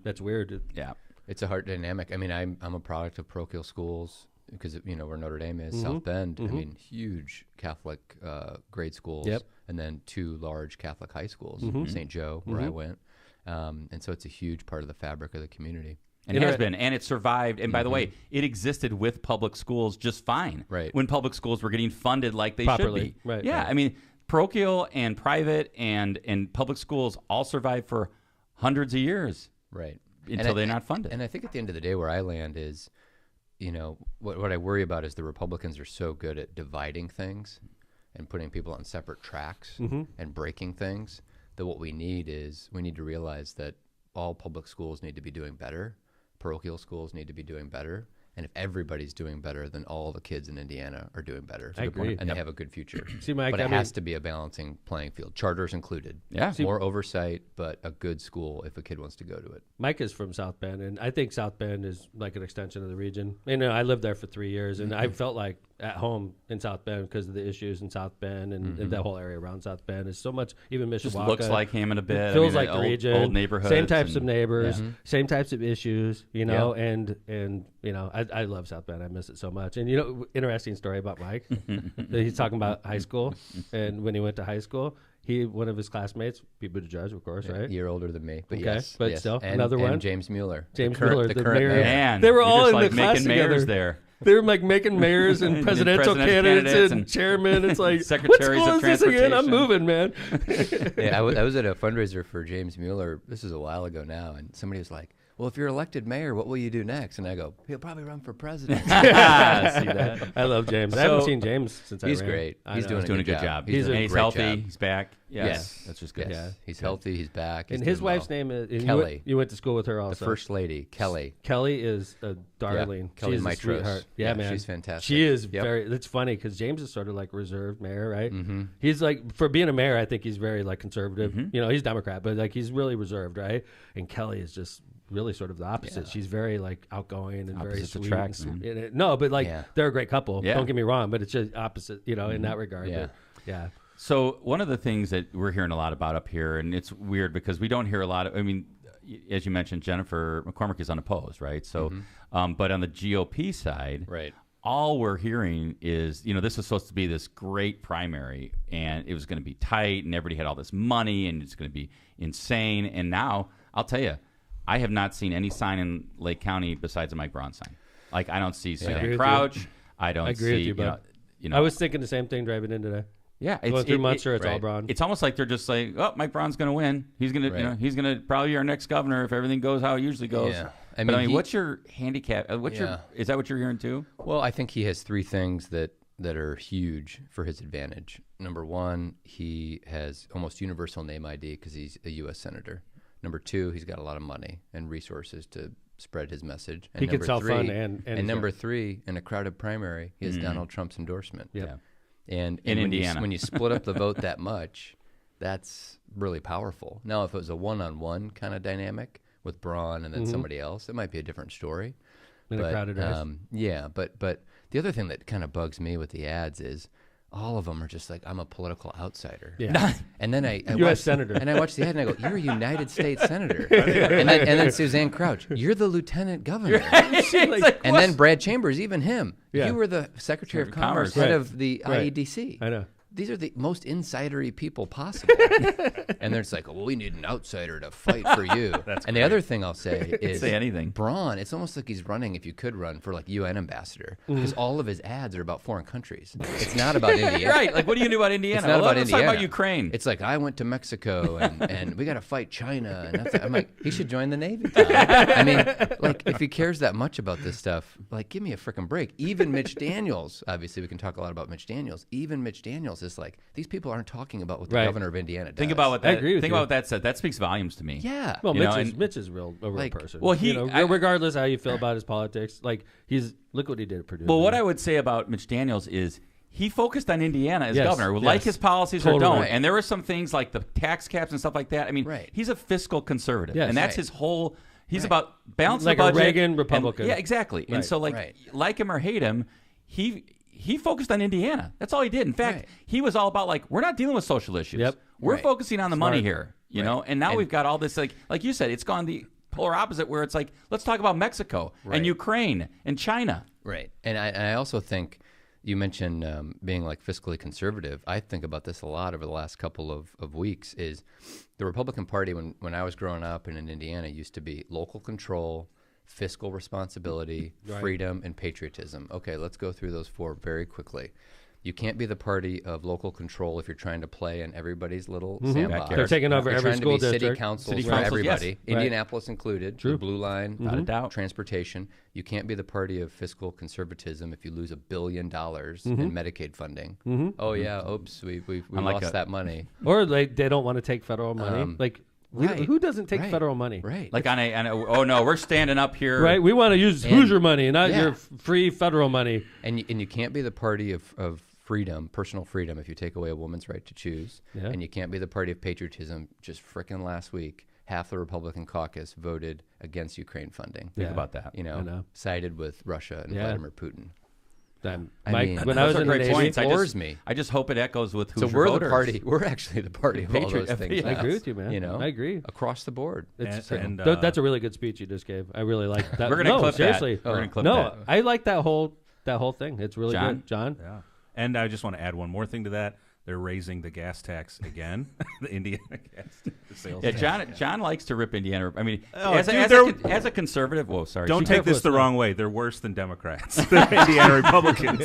that's weird. Yeah. It's a hard dynamic. I mean, I'm a product of parochial schools because, you know, where Notre Dame is, South Bend. I mean, huge Catholic grade schools. And then 2 large Catholic high schools, St. Joe, where I went. And so it's a huge part of the fabric of the community. And it has been, and it survived. And by the way, it existed with public schools just fine. Right. When public schools were getting funded like they Properly. should be. Right. Yeah. Right. I mean, parochial and private and public schools all survived for hundreds of years. Right. Until they're not funded. And I think at the end of the day, where I land is, you know, what I worry about is the Republicans are so good at dividing things and putting people on separate tracks and breaking things, that what we need to realize that all public schools need to be doing better, parochial schools need to be doing better, and if everybody's doing better, then all the kids in Indiana are doing better. I agree. And they have a good future. See, Mike, but it has to be a balancing playing field, charters included. Yeah. More oversight, but a good school if a kid wants to go to it. Mike is from South Bend, and I think South Bend is like an extension of the region. You know, I lived there for 3 years, and I felt like at home in South Bend because of the issues in South Bend and that whole area around South Bend is so much. Even Mishawaka Just looks like Hammond a bit. It feels like the old, region. Old neighborhoods. Same types of neighbors, same types of issues. You know, Yeah. and you know, I love South Bend. I miss it so much. And you know, interesting story about Mike. He's talking about high school, and when he went to high school, one of his classmates, Pete Buttigieg, of course, right? A year older than me, but Okay, yes. but yes. still, and, another one? And James Mueller. James the current, Mueller, the the current mayor. mayor. Man, They were you're all just in like the class making mayors together. there. They were like making mayors and presidential candidates and chairmen. It's like, secretaries what of school is this again? I'm transportation. moving, man. Yeah, I was at a fundraiser for James Mueller. This is a while ago now, and somebody was like, "Well, if you're elected mayor, what will you do next?" And I go, "He'll probably run for president." See that? I love James. I haven't seen James since I He's ran. great. I He's know. Doing a good job. He's doing a He's great healthy. job. He's back. Yes. Yes. That's just good. Yes. Yeah. He's healthy. He's back. And He's his doing wife's well. name is Kelly. You went to school with her The also. first lady, Kelly. Kelly is a darling. Kelly She's a Mitros. sweetheart. Yeah, Yeah, man. she's fantastic. She is Yep. very. It's funny because James is sort of like reserved mayor, right? Mm-hmm. He's like, for being a mayor, I think he's very like conservative. You know, he's Democrat, but like he's really reserved, right? And Kelly is just really sort of the opposite. Yeah. She's very like outgoing and very Opposites sweet. attract, and man. no, but like Yeah. they're a great couple. Yeah. Don't get me wrong, but it's just opposite, you know, in that regard. Yeah. But, yeah. So one of the things that we're hearing a lot about up here, and it's weird because we don't hear a lot of, I mean, as you mentioned, Jennifer McCormick is unopposed, right? So, but on the GOP side, Right. all we're hearing is, you know, this was supposed to be this great primary, and it was going to be tight, and everybody had all this money, and it's going to be insane. And now, I'll tell you, I have not seen any sign in Lake County besides a Mike Braun sign. Like, I don't see agree Suzanne with Crouch. I don't I agree with see, you, bud. you know. I was thinking the same thing driving in today. Yeah, Going through Munster, it's all right. Braun. It's almost like they're just like, oh, Mike Braun's going to win. He's going to, Right. you know, he's going to probably be our next governor if everything goes how it usually goes. Yeah. But I mean, what's your handicap? Is that what you're hearing too? Well, I think he has 3 things that are huge for his advantage. Number 1, he has almost universal name ID because he's a U.S. senator. Number 2, he's got a lot of money and resources to spread his message. And He can number self-fund 3, and number 3, in a crowded primary, he has Donald Trump's endorsement. Yeah. And In when Indiana. when you split up the vote that much, That's really powerful. Now, if it was a one-on-one kind of dynamic with Braun and then somebody else, it might be a different story. In a crowded race. Yeah, but the other thing that kind of bugs me with the ads is all of them are just like, I'm a political outsider. Yeah. And then I U.S. watch, Senator. And I watch the ad and I go, you're a United States Senator. and then Suzanne Crouch, you're the Lieutenant Governor. And then Brad Chambers, even him. Yeah. You were the Secretary of Commerce, Commerce. head Right. of the Right. IEDC. I know. These are the most insidery people possible. And they're just like, well, we need an outsider to fight for you. And the other thing I'll say is Say anything. Braun, it's almost like he's running, if you could run, for like UN ambassador. Because all of his ads are about foreign countries. It's not about Indiana. Right. Like, what are you going to do about Indiana? It's not about Let's Indiana. talk about Ukraine. It's like, I went to Mexico and we got to fight China. And I'm like, he should join the Navy. Tom. I mean, like, if he cares that much about this stuff, like, give me a freaking break. Even Mitch Daniels, obviously, we can talk a lot about Mitch Daniels. Even Mitch Daniels is like, these people aren't talking about what the Right. governor of Indiana does. Think about what I that. agree with think you. about what that said. That speaks volumes to me. Yeah. Well, You know, Mitch is a real like, person. well, he- you know, I- regardless how you feel about his politics, like look what he did at Purdue. Well, what man. I would say about Mitch Daniels is he focused on Indiana as Yes, governor. yes. Like his policies or Totally don't. right. And there were some things like the tax caps and stuff like that. I mean, Right. he's a fiscal conservative. Yes. And that's Right. his whole. He's Right. about balancing Like the a budget. Reagan and- Republican. yeah, exactly. And Right. so, Right. like him or hate him, he focused on Indiana. That's all he did. In fact, Right. he was all about like, we're not dealing with social issues. Yep. We're Right. focusing on the money here. You Right. know. And now And- we've got all this like you said, it's gone the polar opposite where it's like, let's talk about Mexico Right. and Ukraine and China. Right. And I also think you mentioned being like fiscally conservative. I think about this a lot over the last couple of weeks is the Republican Party when I was growing up and in Indiana used to be local control, fiscal responsibility, freedom, and patriotism. Okay, let's go through those four very quickly. You can't be the party of local control if you're trying to play in everybody's little sandbox. They're taking over You're every trying school to be city district. councils City for councils, everybody, yes. Indianapolis included, the Blue Line, Not a doubt. transportation. You can't be the party of fiscal conservatism if you lose $1 billion in Medicaid funding. Oh yeah, oops, we Unlike lost that money. Or they don't want to take federal money. right. Who doesn't take Right. federal money? Right. Like on a oh no, we're standing up here. Right. We want to use Hoosier money, not yeah. your free federal money. And you can't be the party of freedom, personal freedom, if you take away a woman's right to choose. Yeah. And you can't be the party of patriotism. Just frickin' last week, half the Republican caucus voted against Ukraine funding. Think Yeah. about that. You I know. sided with Russia and Yeah. Vladimir Putin. Mike, I mean, when I was Those are in the great Navy, points. floors me. I just hope it echoes with So Hoosier we're voters. the party. We're actually the party of all Patriot- those things. yeah. I now, agree with you, man. You know, I agree. across the board. It's, And, that's a really good speech you just gave. I really like that. We're gonna no, clip that. seriously. We're gonna clip no, that. I like that whole thing. It's really John? good. John? Yeah. And I just want to add one more thing to that. They're raising the gas tax again, the Indiana gas sales Yeah, tax. John likes to rip Indiana. I mean, Oh, as, dude, as a conservative. Whoa, sorry. Don't Be take careful this the with wrong way. They're worse than Democrats. They're Indiana Republicans.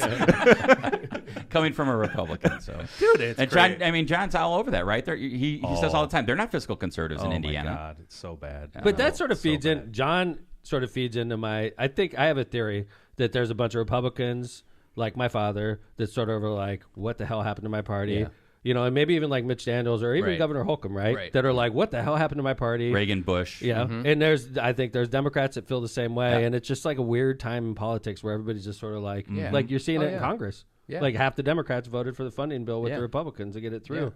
coming from a Republican. So, Dude, it's and great. John, I mean, John's all over that, right? He says all the time. They're not fiscal conservatives in Oh Indiana. my God, it's so bad. But that sort of So feeds in. bad. John sort of feeds into my. I think I have a theory that there's a bunch of Republicans like my father that sort of are like, "What the hell happened to my party?" Yeah. You know, and maybe even like Mitch Daniels or even Right. Governor Holcomb, right? Right. That are like, "What the hell happened to my party?" Reagan, Bush. Yeah, and I think there's Democrats that feel the same way, Yeah. and it's just like a weird time in politics where everybody's just sort of like, Yeah. like you're seeing Oh, it in yeah. Congress. Yeah. Like half the Democrats voted for the funding bill with Yeah. the Republicans to get it through. Yeah.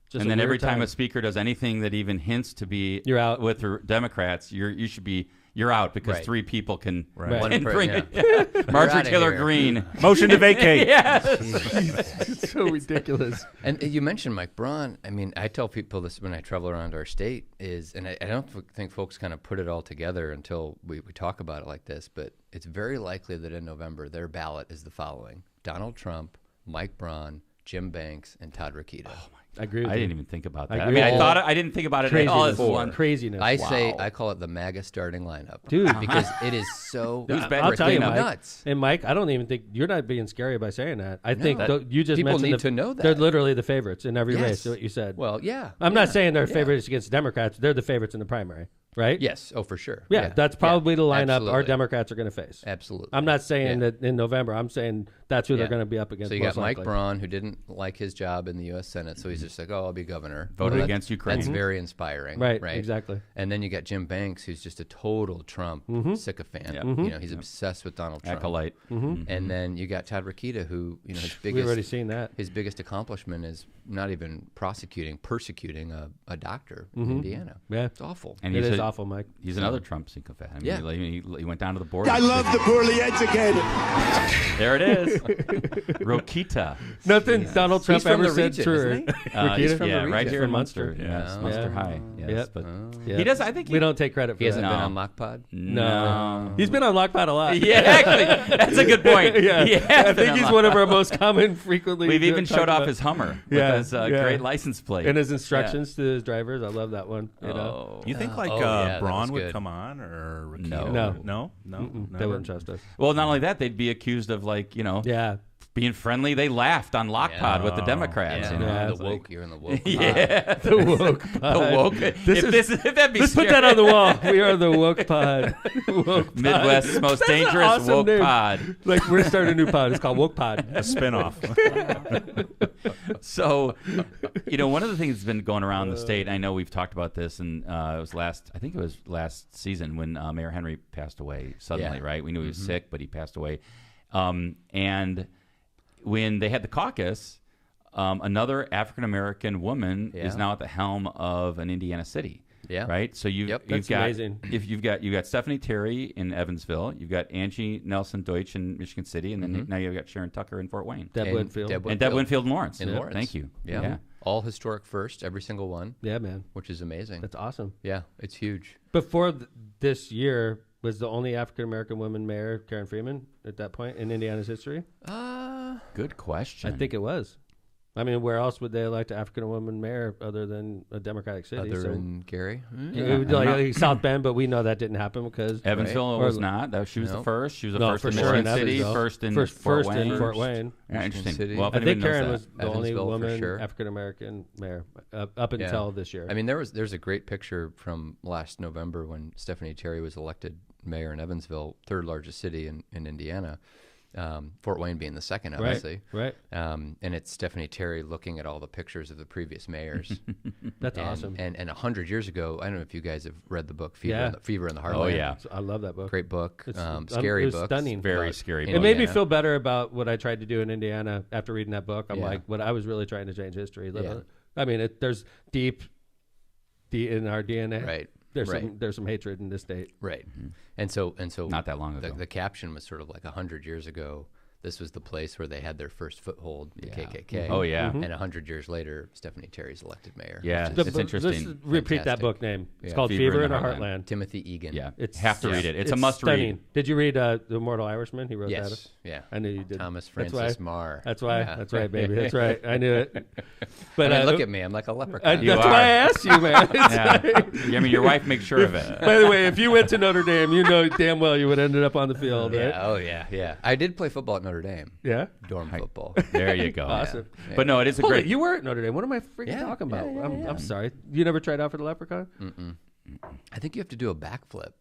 Just And a then every weird time a speaker does anything that even hints to be You're out. with the Democrats, you're out because Right. three people can Right. One and per- bring yeah. it. Marjorie outta Taylor here. Greene. Motion to vacate. it's so ridiculous. And you mentioned Mike Braun. I mean, I tell people this when I travel around our state and I don't think folks kind of put it all together until we talk about it like this, but it's very likely that in November, their ballot is the following: Donald Trump, Mike Braun, Jim Banks, and Todd Rokita. I agree with I you. didn't even think about I that. I, agree mean, with I didn't think about it at all. Craziness. As one. Craziness. I call it the MAGA starting lineup. Dude. Because it is so Who's betting I'll tell you, freaking Mike. nuts. And Mike, I don't even think you're not being scary by saying that. I think No. you just People mentioned need to know they're that. literally the favorites in every Yes. race. What you said. Well, yeah. I'm yeah, not saying they're yeah. favorites against Democrats. They're the favorites in the primary right? Yes. Oh, for sure. Yeah, that's probably the lineup our absolutely. Democrats are going to face. Absolutely. I'm not saying Yeah. that in November. I'm saying that's who they're Yeah. going to be up against. So you most got Mike likely. Braun, who didn't like his job in the U.S. Senate, so he's just like, "Oh, I'll be governor." Voted Well, against Ukraine. That's very inspiring, Right, Right. exactly. And then you got Jim Banks, who's just a total Trump sycophant. Yeah. You know, he's obsessed with Donald Trump. Acolyte. And then you got Todd Rokita, who his We've already biggest seen that. his biggest accomplishment is not even persecuting a doctor in Indiana. Yeah. It's awful. And It he's is a- awful, Mike. He's another Trump sycophant. I mean, Yeah. he went down to the border. I love the poorly educated. There it is. Rokita. Nothing Donald Trump He's from ever the said region, true. isn't he? He's Rokita? from yeah, the right region. here in From Munster. Munster. Yes, Oh. Munster High. Yes, Yep. but Yeah. he does. I think We don't take credit for He hasn't that. been No. on Mock Pod. No. He's been on Lockpot a lot. Yeah, actually, that's a good point. yeah. He has I been think on he's Lock- one of our most common, frequently. We've even talked showed off about- his Hummer Yeah, with his yeah. great license plate. and his instructions to his drivers. I love that one. You know, Oh. You think like Oh, yeah, that Braun was would good. come on or Rokita? No. No. no, they never? wouldn't trust us. Well, not only that, they'd be accused of Yeah, being friendly. They laughed on Lockpod with the Democrats. Yeah, You know? Yeah, the it's woke. You're in the woke. Yeah, the woke. the Pod. woke. This is- if that'd be Let's put that on the wall. We are the woke pod. Woke pod. Midwest's most That's an dangerous awesome woke name. pod. Like we're starting a new pod. It's called Woke Pod. A spinoff. So, one of the things that's been going around the state, I know we've talked about this, and I think it was last season when Mayor Henry passed away suddenly, Yeah. right? We knew he was sick, but he passed away. And when they had the caucus, another African-American woman is Yeah. now at the helm of an Indiana city. Yeah. Right. So you've That's got amazing. if you've got Stephanie Terry in Evansville, you've got Angie Nelson Deutsch in Michigan City, and then now you've got Sharon Tucker in Fort Wayne. Deb And Winfield. And Deb Winfield in Lawrence. In Lawrence. Thank you. Yeah. All historic first, every single one, Yeah, man. which is amazing. That's awesome. Yeah, it's huge. Before this year, was the only African American woman mayor Karen Freeman at that point in Indiana's history? Good question. I think it was. I mean, where else would they elect an African woman mayor other than a Democratic city? Other So than Gary. it would be like South Bend, but we know that didn't happen because Evansville Right. was Or- not. She was the Nope. first. She was the No, first for in sure in Michigan City, Evansville. first in first Fort in Wayne. Fort Wayne. Yeah, interesting. City. Well, if I think anybody knows Karen that. was the only Evansville, for woman sure. African American mayor up until this year. I mean, there's a great picture from last November when Stephanie Terry was elected mayor in Evansville, third largest city in Indiana. Fort Wayne being the second, obviously. Right. And it's Stephanie Terry looking at all the pictures of the previous mayors. That's and, awesome. And 100 years ago, I don't know if you guys have read the book Fever, Yeah. in, the, Fever in the Heartland. Oh, yeah. I love that book. Great book. It's Scary it was book. stunning. Very book. scary. It It book. made me Indiana. feel better about what I tried to do in Indiana after reading that book. I'm Yeah. like, what I was really trying to change history. Yeah. I mean, there's deep in our DNA. Right. There's some hatred in this state. Right. And so Not that long ago. The caption was sort of like 100 years ago. This was the place where they had their first foothold, the KKK. Oh, yeah. And 100 years later, Stephanie Terry's elected mayor. Yeah. which is It's interesting. Let's repeat that Fantastic. book name. It's Yeah. called Fever in the Heartland. Timothy Egan. Yeah. It's have to read it. It's a must stunning. read. Did you read The Immortal Irishman? He wrote that. Yes. Yeah. I knew you did. Thomas That's Francis why- Marr. That's why. Yeah. That's right, baby. That's right. I knew it. But I mean, look at me. I'm like a leprechaun. You that's are. why I asked you, man. Yeah. I mean, your wife makes sure of it. By the way, if you went to Notre Dame, you know damn well you would have ended up on the field, right? Yeah. Oh, yeah. Yeah. I did play football at Notre Dame. Yeah. Dorm football. There you go. Awesome. Yeah. But no, it is a Hold great. it, you were at Notre Dame. What am I freaking Yeah, talking about? yeah, I'm sorry. You never tried out for the Leprechaun? I think you have to do a backflip.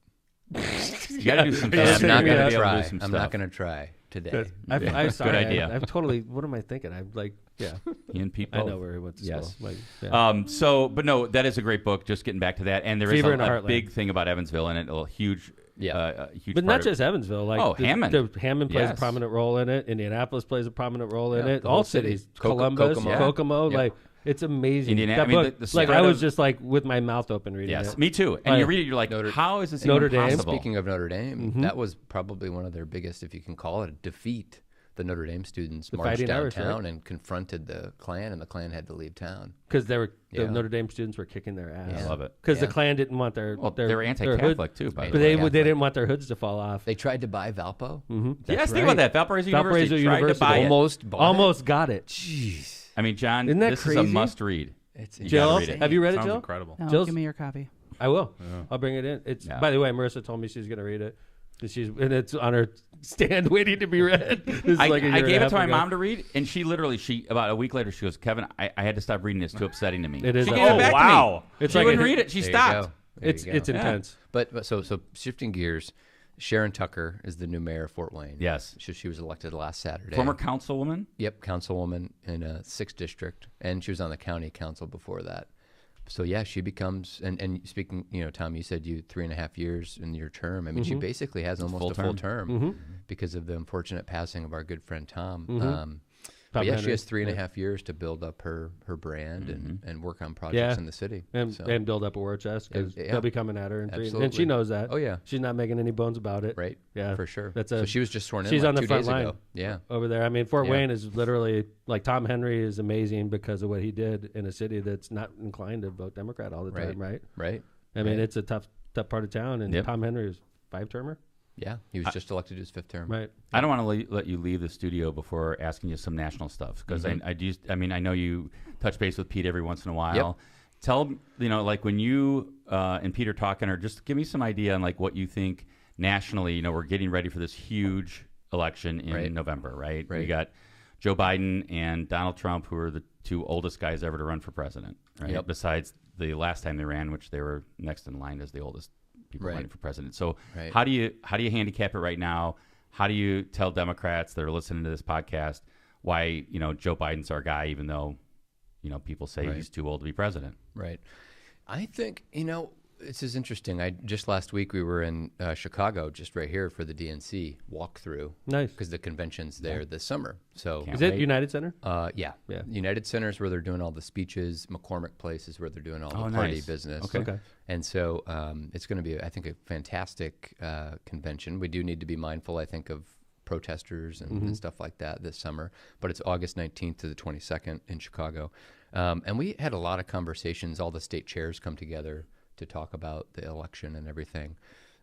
You got to do some. Yeah, I'm figure not it going out. to try. Some I'm stuff. not going to try today. I'm sorry. Good idea. I've totally. What am I thinking? I'm like, yeah. He and Pete I both. know where he went to Yes. school. Like, yeah. But no, that is a great book. Just getting back to that, and there is Fever a in the Heartland. big thing about Evansville, and a huge, huge. But part not of- just Evansville. Like Oh, Hammond. Hammond plays a Yes. prominent role in it. Indianapolis plays a prominent role in Yeah, it. the All whole city. cities. Columbus, Kokomo. Kokomo. Yeah. Like it's amazing. Indiana- That I mean, book, the like spread I was of- just like with my mouth open reading Yes, it. me too. And Like, you read it, you're like, how is this Notre even Dame. possible? Speaking of Notre Dame, that was probably one of their biggest, if you can call it a defeat. The Notre Dame students marched Fighting Irish, downtown right? and confronted the Klan, and the Klan had to leave town. Because the Yeah. Notre Dame students were kicking their ass. I love it. Because the Yeah. Klan didn't want their Well, their they were their anti-Catholic hood- too, by the but way. they didn't want their hoods to fall off. They tried to buy Valpo. Yes, think right. about that. Valparaiso Valparaiso University tried to University. buy it. Almost bought Almost got it. Jeez. I mean, John, Isn't that this is crazy? a must-read. It's You Jill, gotta read it. have you read it, Sounds Jill? incredible. No, Jill's- give me your copy. I will. I'll bring it in. It's Yeah. by the way, Marissa told me she's going to read it. And it's on her stand waiting to be read. This is I, like a year I and a gave it half to my ago. mom to read, and she literally, about a week later, she goes, Kevin, I had to stop reading this. It's too upsetting to me. It is She upsetting. gave it back Oh, wow. to me. It's she like wouldn't a- read it. She There you stopped. go. There It's you go. it's intense. But so shifting gears, Sharon Tucker is the new mayor of Fort Wayne. Yes. She was elected last Saturday. Former councilwoman. Yep, councilwoman in a 6th district, and she was on the county council before that. So yeah, she becomes and speaking, Tom, you said you 3.5 years in your term. I mean, she basically has almost a full term because of the unfortunate passing of our good friend Tom. But yeah, she has 3.5 years to build up her brand and work on projects in the city and build up a war chest because they'll be coming at her in 3. Absolutely. And she knows that. Oh yeah, she's not making any bones about it. right. Yeah, for sure. So she was just sworn in. She's like on the 2 front days line. ago. Yeah, over there. I mean, Fort Yeah. Wayne is literally like Tom Henry is amazing because of what he did in a city that's not inclined to vote Democrat all the time, right? Right. I mean, it's a tough part of town, and Tom Henry is 5-termer. Yeah, he was just elected to his 5th term. Right. I don't want to let you leave the studio before asking you some national stuff because I know you touch base with Pete every once in a while. Yep. Tell like when you and Pete are talking, or just give me some idea on like what you think nationally. We're getting ready for this huge election in November, right? We got Joe Biden and Donald Trump, who are the 2 oldest guys ever to run for president, right? Yep. Besides the last time they ran, which they were next in line as the oldest people running for president. So Right. how do you handicap it right now? How do you tell Democrats that are listening to this podcast why Joe Biden's our guy, even though people say he's too old to be president? Right. I think this is interesting. Just last week we were in Chicago, just right here for the DNC walkthrough. Nice. Because the convention's there this summer. So Is it United Center? Yeah. Yeah. United Center is where they're doing all the speeches. McCormick Place is where they're doing all the Oh, party nice. business. Okay. And so it's going to be, I think, a fantastic convention. We do need to be mindful, I think, of protesters and stuff like that this summer. But it's August 19th to the 22nd in Chicago. And we had a lot of conversations. All the state chairs come together to talk about the election and everything.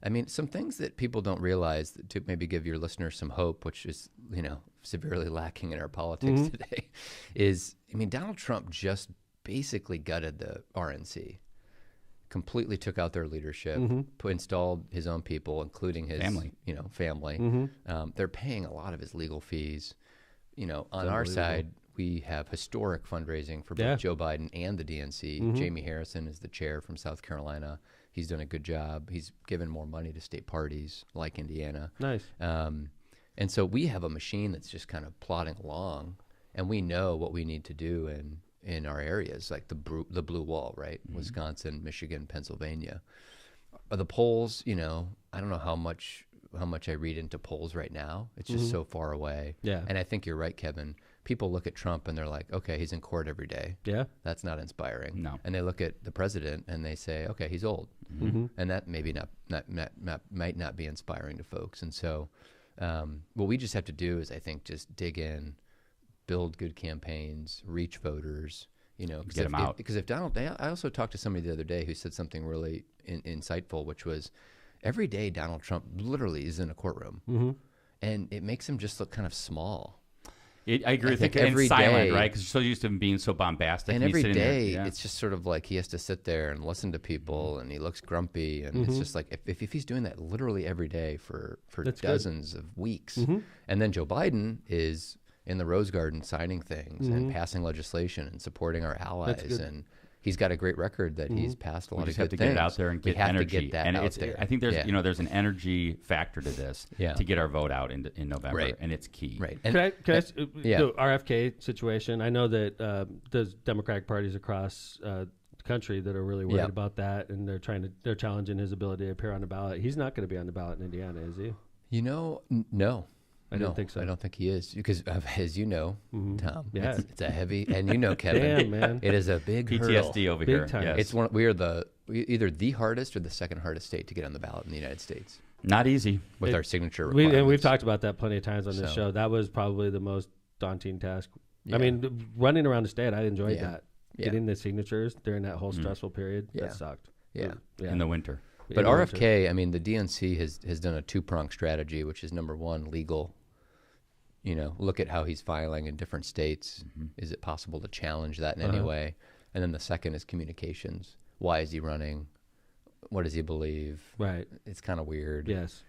I mean, some things that people don't realize to maybe give your listeners some hope, which is, severely lacking in our politics today, is, Donald Trump just basically gutted the RNC, completely took out their leadership, installed his own people, including his family. They're paying a lot of his legal fees. On our side, we have historic fundraising for both Joe Biden and the DNC. Jamie Harrison is the chair from South Carolina. He's done a good job. He's given more money to state parties like Indiana. Nice. And so we have a machine that's just kind of plodding along, and we know what we need to do in our areas, like the blue wall, right? Wisconsin, Michigan, Pennsylvania. The polls, I don't know how much I read into polls right now. It's just so far away. Yeah. And I think you're right, Kevin. People look at Trump and they're like, okay, he's in court every day. Yeah. That's not inspiring. No. And they look at the president and they say, okay, he's old. And that maybe might not be inspiring to folks. And so what we just have to do is, I think, just dig in, build good campaigns, reach voters, Get them out. Because if Donald, I also talked to somebody the other day who said something really insightful, which was every day Donald Trump literally is in a courtroom, and it makes him just look kind of small. I agree with think you. every and silent, day- right? Because you're so used to him being so bombastic. And he's every sitting there- day, yeah. it's just sort of like he has to sit there and listen to people, and he looks grumpy, and it's just like if he's doing that literally every day for That's good. dozens of weeks, and then Joe Biden is in the Rose Garden signing things and passing legislation and supporting our allies, good. and he's got a great record that he's passed a lot We of just good have to things. get it out there and We get have energy. to get that and out it's, there. I think there's Yeah. there's an energy factor to this Yeah. to get our vote out in November, Right. and it's key. Right. Can I ask, yeah. the RFK situation? I know that there's Democratic parties across the country that are really worried Yeah. about that, and they're challenging his ability to appear on the ballot. He's not going to be on the ballot in Indiana, is he? No. I No, don't think so. I don't think he is because, as you know, Tom, Yeah. it's a heavy, and Kevin, Damn, man. it is a big PTSD hurdle. over Big here. time. Yes. It's either the hardest or the second hardest state to get on the ballot in the United States Not easy. with It- our signature And we've requirements. talked about that plenty of times on this So- show. That was probably the most daunting task. Yeah. I mean, running around the state, I enjoyed Yeah. that. Yeah. Getting the signatures during that whole stressful period, Yeah. that sucked. Yeah. in the winter. In But the winter. RFK, I mean, the DNC has done a two-pronged strategy, which is number one, legal. Look at how he's filing in different states. Is it possible to challenge that in any way? And then the second is communications. Why is he running? What does he believe? Right. It's kind of weird. Yes.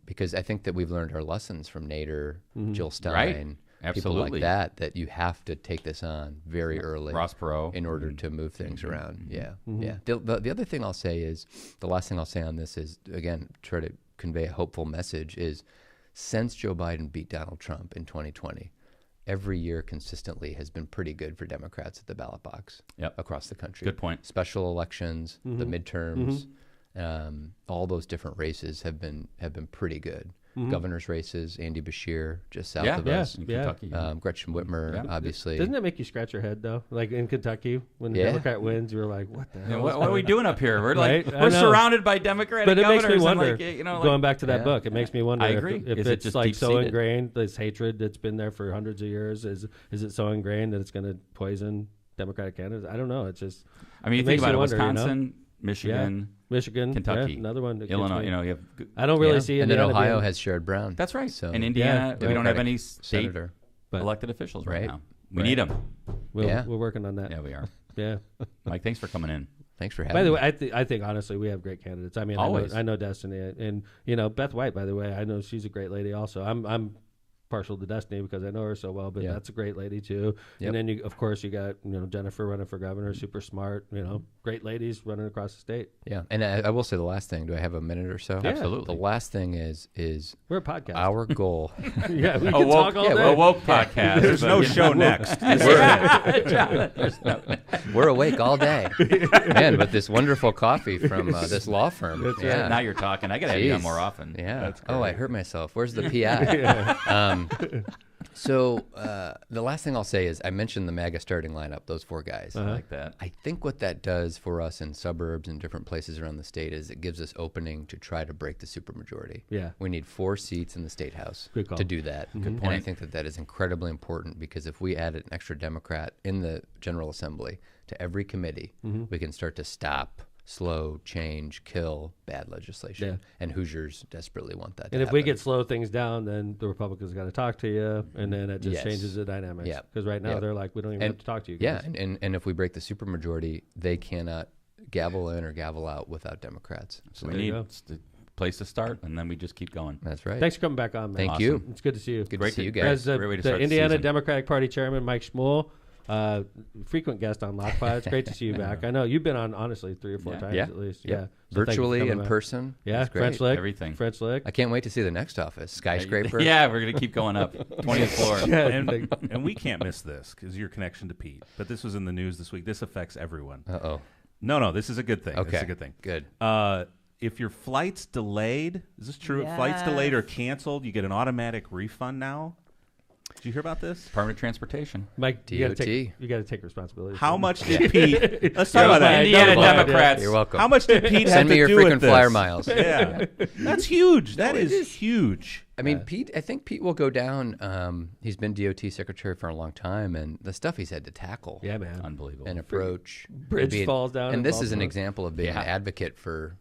Because I think that we've learned our lessons from Nader, Jill Stein, Right. people like Absolutely. that you have to take this on very early. Ross Perot. In order to move things around. Yeah. Yeah. The other thing I'll say is, the last thing I'll say on this is, again, try to convey a hopeful message is, since Joe Biden beat Donald Trump in 2020, every year consistently has been pretty good for Democrats at the ballot box across the country. Good point. Special elections, the midterms, all those different races have been pretty good. Governor's races, Andy Beshear, just south of us. In Kentucky. Gretchen Whitmer, obviously. Doesn't it make you scratch your head though? Like in Kentucky, when the Yeah. Democrat wins, you're like, "What the hell? What are we doing up here? We're like Right? I we're know. surrounded by Democratic But it governors. makes me wonder. And like, you know, Going back to that book, it makes me wonder. I agree. If Is it it's just like so deep-seated? ingrained, this hatred that's been there for hundreds of years, is it so ingrained that it's going to poison Democratic candidates? I don't know. It's just. I mean, you it think makes about it: wonder, Wisconsin, Michigan, Michigan, Kentucky, another one. that gets Illinois. me. You know, you have. I don't really Yeah. see And then Indiana Ohio being- has Sherrod Brown. That's right. So, In Indiana, we don't have any state senator. But- elected officials right Right. now. We need them. We're working on that. Yeah, we are. Yeah. Mike, thanks for coming in. Thanks for having By the me. way, I think honestly we have great candidates. I mean, Always. I know Destiny, and Beth White. By the way, I know she's a great lady. Also, I'm partial to Destiny because I know her so well, but Yeah. that's a great lady too. Yep. And then of course you got Jennifer running for governor, super smart. Great ladies running across the state. Yeah, and I will say the last thing. Do I have a minute or so? Yeah. Absolutely. The last thing is We're a podcast. our goal. yeah, we A can woke, talk all day. a woke podcast. There's but, no you know, show next. We're awake all day, man. With this wonderful coffee from this law firm. Yeah. Now you're talking. I got to have you on Jeez. more often. Yeah. Oh, I hurt myself. Where's the PI? So the last thing I'll say is I mentioned the MAGA starting lineup, those four guys. I like that. I think what that does for us in suburbs and different places around the state is it gives us opening to try to break the supermajority. Yeah. We need 4 seats in the state house Good call. to do that. And I think that is incredibly important because if we added an extra Democrat in the General Assembly to every committee, we can start to stop, slow, change, kill bad legislation. Yeah. And Hoosiers desperately want that to And if we happen. get slow things down, then the Republicans got to talk to you, and then it just Yes. changes the dynamics. Yeah. Because right now Yeah. they're like, we don't even have to talk to you Yeah, guys. and if we break the supermajority, they cannot gavel in or gavel out without Democrats. So There we you need go. the place to start, and then we just keep going. That's right. Thanks for coming back on, man. Thank you. It's good to see you. Good Great to see you to- guys. As Great way to the start the Indiana season. Democratic Party Chairman Mike Schmuhl, frequent guest on Lockpod. It's great to see you back. I know you've been on honestly 3 or 4 Yeah. times Yeah. at least. Yeah. Yeah, So thank you for Virtually, coming in back. person. Yeah, That's great. French Lick. Everything. French Lick. I can't wait to see the next office. Skyscraper. Yeah, we're gonna keep going up. 20th floor. and we can't miss this because your connection to Pete. But this was in the news this week. This affects everyone. Uh-oh. No, this is a good thing. Okay. This is a good thing. Good. If your flight's delayed, is this true? If flight's delayed or canceled, you get an automatic refund now. Did you hear about this? Department of Transportation. Mike, you got DOT. to take responsibility. How much did Pete? Let's talk about that. Indiana Double Democrats. You're welcome. How much did Pete have Send to me your do with frequent this? flyer miles. Yeah, that's huge. That it is huge. I mean, Pete, I think Pete will go down. He's been DOT secretary for a long time, and the stuff he's had to tackle Yeah, man. Unbelievable. and approach. Bridge being- falls down And this falls is an down. example of being Yeah. an advocate for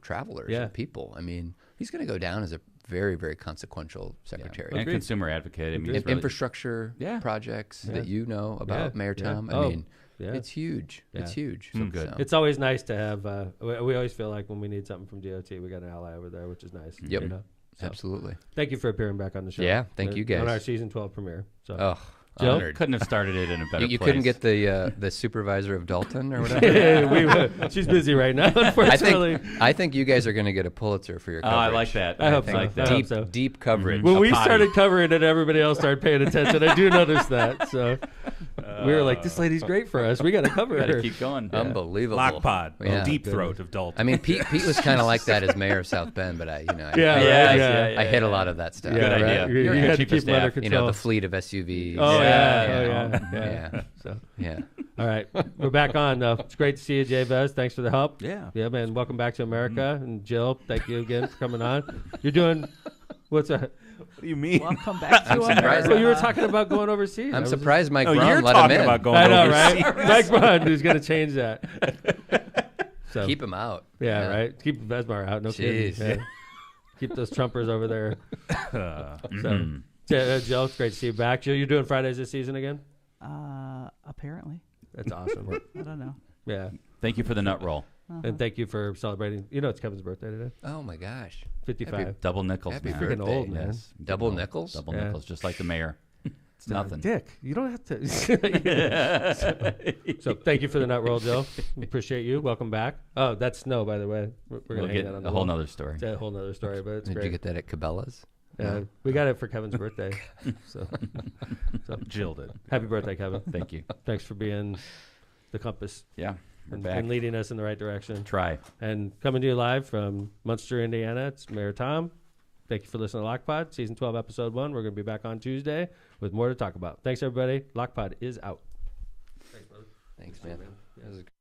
travelers Yeah. and people. I mean, he's going to go down as a very, very consequential secretary. and Agreed. consumer advocate. I mean, In- it's really- infrastructure Yeah. projects Yeah. that you know about, Yeah. Mayor Yeah. Tom. Oh, I mean, yeah. it's huge. Yeah. It's huge. So good. It's always nice to have. We always feel like when we need something from DOT, we got an ally over there, which is nice. Yep. You know? So, Absolutely. Thank you for appearing back on the show. Yeah, thank you guys. On our season 12 premiere. So. Oh, Joe? honored. couldn't have started it in a better You place. couldn't get the supervisor of Dalton or whatever. She's busy right now, I unfortunately. think you guys are going to get a Pulitzer for your Oh, coverage. I like that. I hope think so. like I that. hope Deep, so. deep coverage. When we potty. started covering it, everybody else started paying attention. I do notice that. So we were like, this lady's great for us. We got to cover Got her. to keep going. Unbelievable. Lockpod, Yeah. deep throat of Dalton. I mean, Pete was kind of like that as mayor of South Bend, but I hit a lot of that stuff. Yeah, Good right. idea. You, Yeah, you had to keep the keep them under staff. control. The fleet of SUVs. Oh, Yeah. yeah. So, Yeah. all right. We're back on, though. It's great to see you, Jay Vez. Thanks for the help. Yeah. Yeah, man. Welcome back to America. And Jill, thank you again for coming on. You're doing, what's that? What do you mean? Welcome back to surprised. America. Well, you were talking about going overseas. I I'm was surprised Mike Oh, Braun you're let him talking in. about going I know, overseas. right? Mike Braun, who's going to change that. So, Keep him out. yeah, right. Keep Vesmar out. No Jeez. kidding. Yeah. Keep those Trumpers over there. Mm-hmm. So, Jill, it's great to see you back. Jill, you're doing Fridays this season again? Apparently. That's awesome. I don't know. Yeah. Thank you for the nut roll. And thank you for celebrating. You know, it's Kevin's birthday today. Oh my gosh. 55. Double nickels, Happy man. birthday. Freaking old, man. Yes. Double nickels? Double Yeah. nickels, just like the mayor. It's nothing. Dick, you don't have to. So thank you for the nut roll, Joe. Appreciate you. Welcome back. Oh, that's snow, by the way. We're We'll going to get hang that on a the whole wall. nother story. It's a whole nother story, but it's Did great. you get that at Cabela's? Yeah, we got it for Kevin's birthday. So Jill did. happy birthday, Kevin. Thank you. Thanks for being the compass Yeah, we're and, back. and leading us in the right direction. Try. And coming to you live from Munster, Indiana, it's Mayor Tom. Thank you for listening to Lockpod, Season 12, Episode 1. We're going to be back on Tuesday with more to talk about. Thanks, everybody. Lockpod is out. Thanks, man. That was